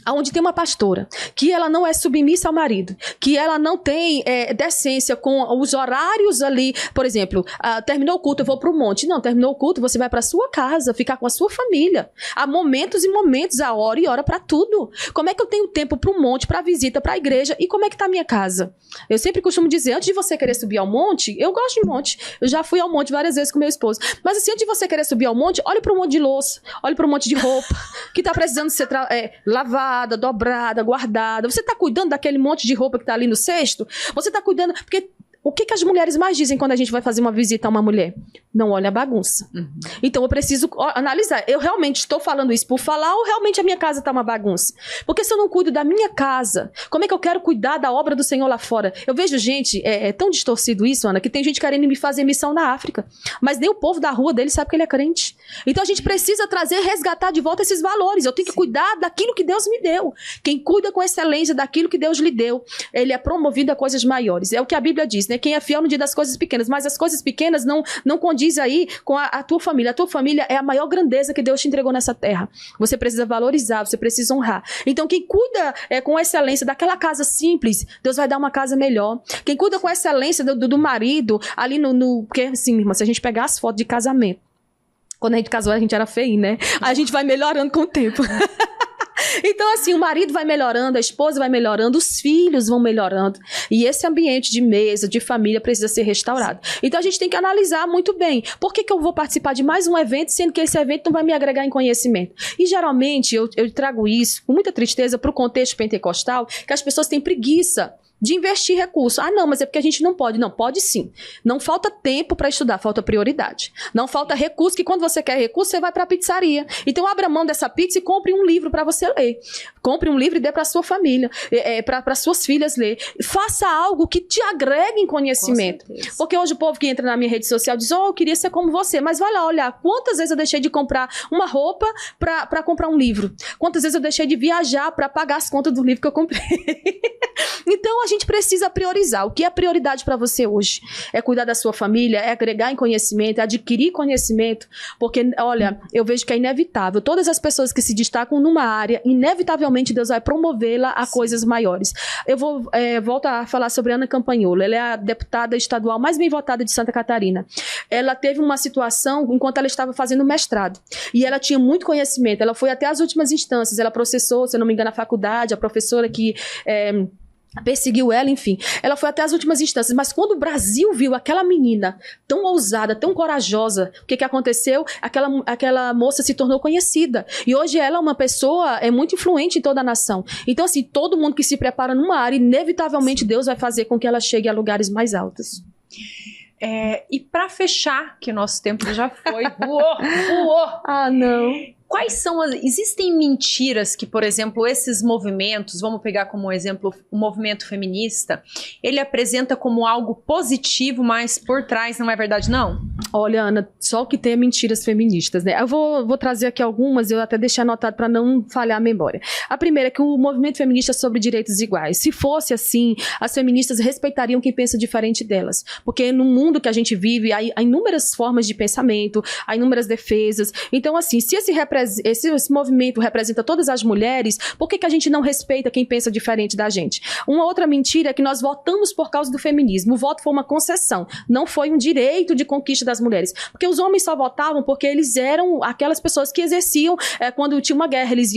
onde tem uma pastora, que ela não é submissa ao marido, que ela não tem decência com os horários ali, por exemplo, terminou o culto, eu vou para o monte. Não, terminou o culto, você vai para sua casa, ficar com a sua família. Há momentos e momentos, há hora e hora para tudo. Como é que eu tenho tempo para o monte, para visita, para a igreja, e como é que está a minha casa? Eu sempre costumo dizer, antes de você querer subir ao monte, eu gosto de monte, eu já fui ao monte várias vezes com meu esposo, mas assim, antes de você querer subir ao monte, olhe para um monte de louça, olhe para um monte de roupa, que está precisando ser lavada, dobrada, guardada. Você está cuidando daquele monte de roupa que está ali no cesto? Você está cuidando... Porque o que as mulheres mais dizem quando a gente vai fazer uma visita a uma mulher? Não olha a bagunça. Uhum. Então eu preciso analisar. Eu realmente estou falando isso por falar ou realmente a minha casa está uma bagunça? Porque se eu não cuido da minha casa, como é que eu quero cuidar da obra do Senhor lá fora? Eu vejo gente, é tão distorcido isso, Ana, que tem gente querendo me fazer missão na África. Mas nem o povo da rua dele sabe que ele é crente. Então a gente precisa resgatar de volta esses valores. Eu tenho que cuidar daquilo que Deus me deu. Quem cuida com excelência daquilo que Deus lhe deu, ele é promovido a coisas maiores. É o que a Bíblia diz, né? Quem é fiel no dia das coisas pequenas, mas as coisas pequenas não condiz aí com a tua família. A tua família é a maior grandeza que Deus te entregou nessa terra. Você precisa valorizar, você precisa honrar. Então quem cuida com excelência daquela casa simples, Deus vai dar uma casa melhor. Quem cuida com excelência do marido, ali porque assim, irmã, se a gente pegar as fotos de casamento, quando a gente casou a gente era feio, né? A gente vai melhorando com o tempo. Então, assim, o marido vai melhorando, a esposa vai melhorando, os filhos vão melhorando. E esse ambiente de mesa, de família, precisa ser restaurado. Então, a gente tem que analisar muito bem. Por que eu vou participar de mais um evento, sendo que esse evento não vai me agregar em conhecimento? E, geralmente, eu trago isso com muita tristeza para o contexto pentecostal, que as pessoas têm preguiça de investir recurso. Ah, não, mas é porque a gente não pode. Não, pode sim. Não falta tempo para estudar, falta prioridade. Não falta recurso, que quando você quer recurso, você vai para a pizzaria. Então, abra mão dessa pizza e compre um livro para você ler. Compre um livro e dê para sua família, para suas filhas ler. Faça algo que te agregue em conhecimento. Porque hoje o povo que entra na minha rede social diz, eu queria ser como você. Mas vai lá olhar quantas vezes eu deixei de comprar uma roupa para comprar um livro. Quantas vezes eu deixei de viajar para pagar as contas do livro que eu comprei. Então a gente precisa priorizar. O que é prioridade para você hoje? É cuidar da sua família, é agregar em conhecimento, é adquirir conhecimento, porque, olha, eu vejo que é inevitável. Todas as pessoas que se destacam numa área, inevitavelmente Deus vai promovê-la a coisas maiores. Eu vou voltar a falar sobre Ana Campagnolo. Ela é a deputada estadual mais bem votada de Santa Catarina. Ela teve uma situação enquanto ela estava fazendo mestrado. E ela tinha muito conhecimento. Ela foi até as últimas instâncias. Ela processou, se eu não me engano, a faculdade, a professora que perseguiu ela, enfim. Ela foi até as últimas instâncias. Mas quando o Brasil viu aquela menina tão ousada, tão corajosa, o que aconteceu? Aquela moça se tornou conhecida. E hoje ela é uma pessoa muito influente em toda a nação. Então, assim, todo mundo que se prepara numa área, inevitavelmente Deus vai fazer com que ela chegue a lugares mais altos. E para fechar, que o nosso tempo já foi, voou! Ah, não. Quais são existem mentiras que, por exemplo, esses movimentos, vamos pegar como exemplo o movimento feminista, ele apresenta como algo positivo, mas por trás não é verdade, não? Olha, Ana, só que tem mentiras feministas, né? Eu vou trazer aqui algumas, eu até deixei anotado para não falhar a memória. A primeira é que o movimento feminista é sobre direitos iguais. Se fosse assim, as feministas respeitariam quem pensa diferente delas. Porque no mundo que a gente vive, há inúmeras formas de pensamento, há inúmeras defesas. Então, assim, se esse movimento representa todas as mulheres, por que a gente não respeita quem pensa diferente da gente? Uma outra mentira é que nós votamos por causa do feminismo. O voto foi uma concessão, não foi um direito de conquista das mulheres. Porque os homens só votavam porque eles eram aquelas pessoas que exerciam, quando tinha uma guerra, eles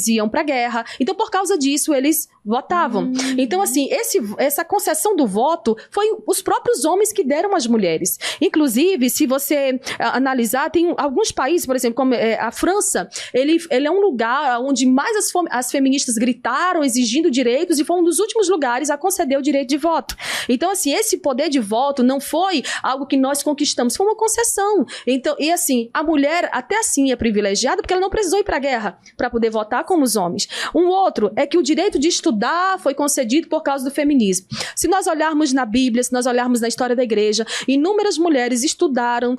iam para a guerra. Então, por causa disso, eles votavam. Então, assim, essa concessão do voto foi os próprios homens que deram às mulheres. Inclusive, se você analisar, tem alguns países, por exemplo, como a França, ele é um lugar onde mais as feministas gritaram, exigindo direitos, e foi um dos últimos lugares a conceder o direito de voto. Então, assim, esse poder de voto não foi algo que nós conquistamos, foi uma concessão. Então, e assim, a mulher até assim é privilegiada porque ela não precisou ir para a guerra para poder votar como os homens. Um outro é que o direito de estudar foi concedido por causa do feminismo. Se nós olharmos na Bíblia, se nós olharmos na história da igreja, inúmeras mulheres estudaram,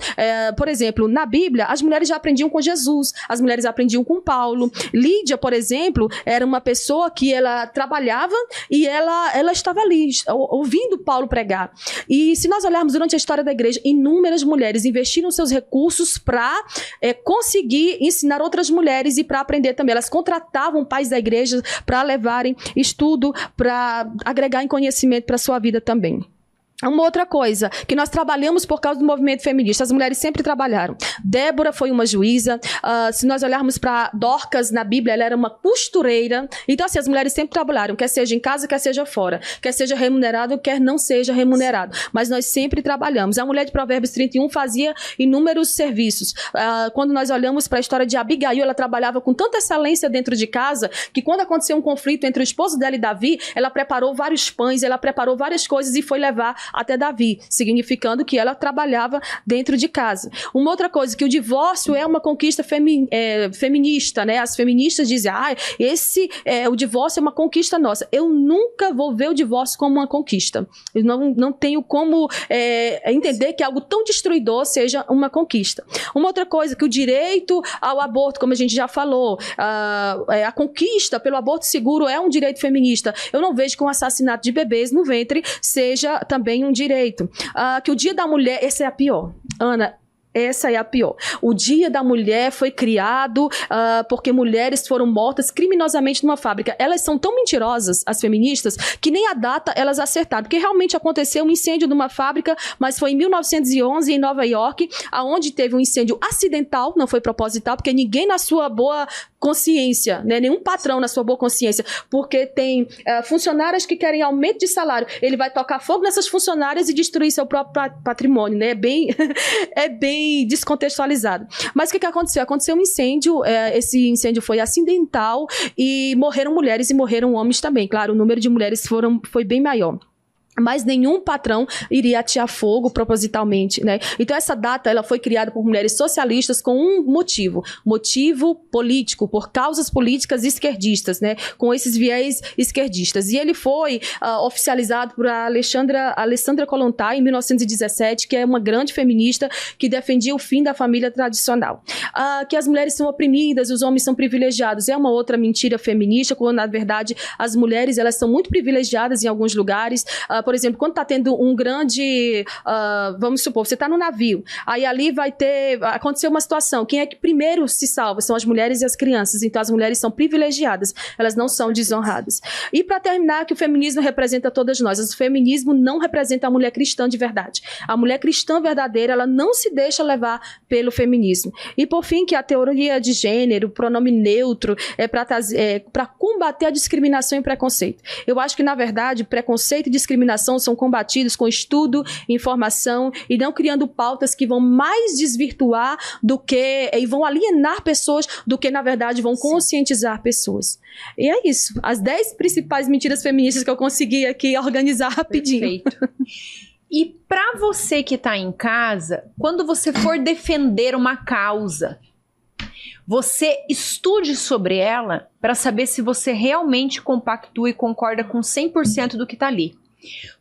por exemplo, na Bíblia, as mulheres já aprendiam com Jesus, as mulheres aprendiam com Paulo. Lídia, por exemplo, era uma pessoa que ela trabalhava e ela estava ali, ouvindo Paulo pregar. E se nós olharmos durante a história da igreja, inúmeras mulheres investiram seus recursos para conseguir ensinar outras mulheres e para aprender também. Elas contratavam pais da igreja para levarem estudo, para agregar em conhecimento para a sua vida também. Uma outra coisa, que nós trabalhamos por causa do movimento feminista, as mulheres sempre trabalharam. Débora foi uma juíza, se nós olharmos para Dorcas na Bíblia, ela era uma costureira. Então, assim, as mulheres sempre trabalharam, quer seja em casa, quer seja fora, quer seja remunerado, quer não seja remunerado. Mas nós sempre trabalhamos. A mulher de Provérbios 31 fazia inúmeros serviços. Quando nós olhamos para a história de Abigail, ela trabalhava com tanta excelência dentro de casa, que quando aconteceu um conflito entre o esposo dela e Davi, ela preparou vários pães, ela preparou várias coisas e foi levar até Davi, significando que ela trabalhava dentro de casa. Uma outra coisa, que o divórcio é uma conquista feminista, né? As feministas dizem, o divórcio é uma conquista nossa. Eu nunca vou ver o divórcio como uma conquista. Eu não tenho como entender que algo tão destruidor seja uma conquista. Uma outra coisa, que o direito ao aborto, como a gente já falou, a conquista pelo aborto seguro é um direito feminista. Eu não vejo que um assassinato de bebês no ventre seja também um direito. Que o Dia da Mulher, essa é a pior. Ana, essa é a pior. O Dia da Mulher foi criado porque mulheres foram mortas criminosamente numa fábrica. Elas são tão mentirosas, as feministas, que nem a data elas acertaram. Porque realmente aconteceu um incêndio numa fábrica, mas foi em 1911 em Nova York, aonde teve um incêndio acidental, não foi proposital, porque ninguém na sua boa consciência, né? Nenhum patrão na sua boa consciência, porque tem funcionárias que querem aumento de salário, ele vai tocar fogo nessas funcionárias e destruir seu próprio patrimônio, né? É bem descontextualizado. Mas o que aconteceu? Aconteceu um incêndio, esse incêndio foi acidental e morreram mulheres e morreram homens também. Claro, o número de mulheres foi bem maior. mas nenhum patrão iria atear fogo propositalmente, né? Então essa data ela foi criada por mulheres socialistas com um motivo político, por causas políticas esquerdistas, né? Com esses viés esquerdistas. E ele foi oficializado por Alessandra Kollontai em 1917, que é uma grande feminista que defendia o fim da família tradicional. Que as mulheres são oprimidas, os homens são privilegiados. É uma outra mentira feminista, quando na verdade as mulheres elas são muito privilegiadas em alguns lugares. Por exemplo, quando está tendo um grande, vamos supor, você está no navio, aí ali vai acontecer uma situação, quem é que primeiro se salva? São as mulheres e as crianças, então as mulheres são privilegiadas, elas não são desonradas. E para terminar, que o feminismo representa todas nós, o feminismo não representa a mulher cristã de verdade. A mulher cristã verdadeira, ela não se deixa levar pelo feminismo. E por fim, que a teoria de gênero, o pronome neutro, é para combater a discriminação e preconceito. Eu acho que, na verdade, preconceito e discriminação são combatidos com estudo, informação e não criando pautas que vão mais desvirtuar e vão alienar pessoas do que, na verdade, vão conscientizar pessoas. E é isso. As 10 principais mentiras feministas que eu consegui aqui organizar rapidinho. Perfeito. E para você que está em casa, quando você for defender uma causa, você estude sobre ela para saber se você realmente compactua e concorda com 100% do que está ali.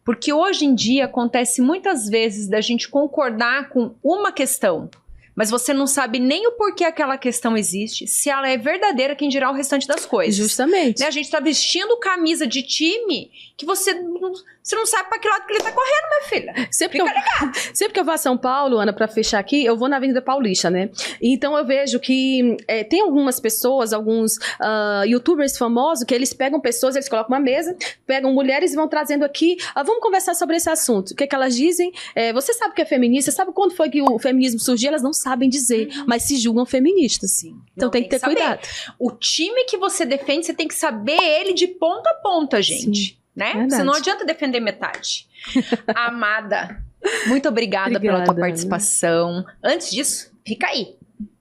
Porque hoje em dia acontece muitas vezes da gente concordar com uma questão, mas você não sabe nem o porquê aquela questão existe, se ela é verdadeira, quem dirá o restante das coisas. Justamente. Né? A gente tá vestindo camisa de time que você não sabe pra que lado que ele tá correndo, minha filha. Sempre que eu vou a São Paulo, Ana, pra fechar aqui, eu vou na Avenida Paulista, né? Então eu vejo que tem algumas pessoas, alguns youtubers famosos, que eles pegam pessoas, eles colocam uma mesa, pegam mulheres e vão trazendo aqui, vamos conversar sobre esse assunto. O que é que elas dizem? Você sabe o que é feminista? Sabe quando foi que o feminismo surgiu? Elas não sabem dizer, mas se julgam feministas. Sim. Então tem que ter cuidado. O time que você defende, você tem que saber ele de ponta a ponta, gente. Sim. Né? Você não adianta defender metade. Amada, muito obrigada pela tua participação. Ana. Antes disso, fica aí.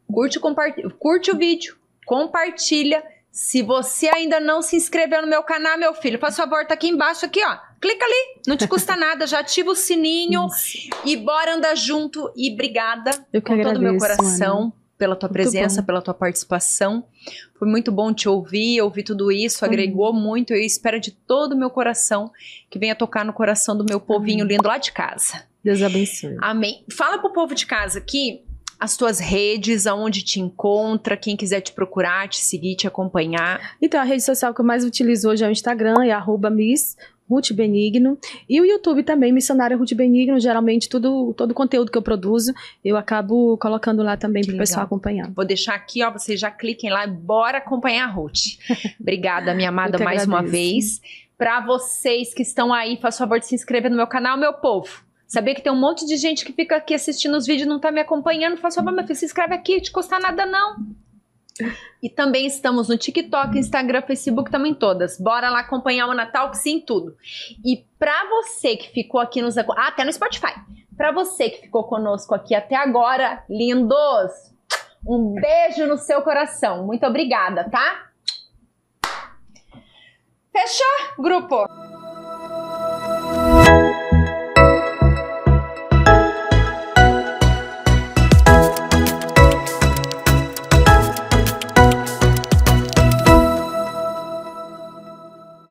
Curte o vídeo, compartilha. Se você ainda não se inscreveu no meu canal, meu filho, faz favor, tá aqui embaixo, aqui, ó. Clica ali, não te custa nada, já ativa o sininho. Isso. E bora andar junto. E obrigada com todo o meu coração. Ana. Pela tua presença, pela tua participação. Foi muito bom te ouvir tudo isso, agregou muito. Eu espero de todo o meu coração que venha tocar no coração do meu povinho lindo lá de casa. Deus abençoe. Amém. Fala pro povo de casa aqui as tuas redes, aonde te encontra, quem quiser te procurar, te seguir, te acompanhar. Então, a rede social que eu mais utilizo hoje é o Instagram, é @Miss Ruth Benigno, e o YouTube também, Missionária Ruth Benigno. Geralmente todo o conteúdo que eu produzo, eu acabo colocando lá também para o pessoal acompanhar. Vou deixar aqui, ó, vocês já cliquem lá e bora acompanhar a Ruth. Obrigada, minha amada, mais uma vez. Para vocês que estão aí, faz favor de se inscrever no meu canal, meu povo. Sabia que tem um monte de gente que fica aqui assistindo os vídeos e não tá me acompanhando? Faz favor, meu filho, se inscreve aqui, não te custa nada não. E também estamos no TikTok, Instagram, Facebook, também todas. Bora lá acompanhar o Natal, que sim, tudo. E pra você que ficou aqui até no Spotify. Pra você que ficou conosco aqui até agora, lindos, um beijo no seu coração. Muito obrigada, tá? Fechou, grupo?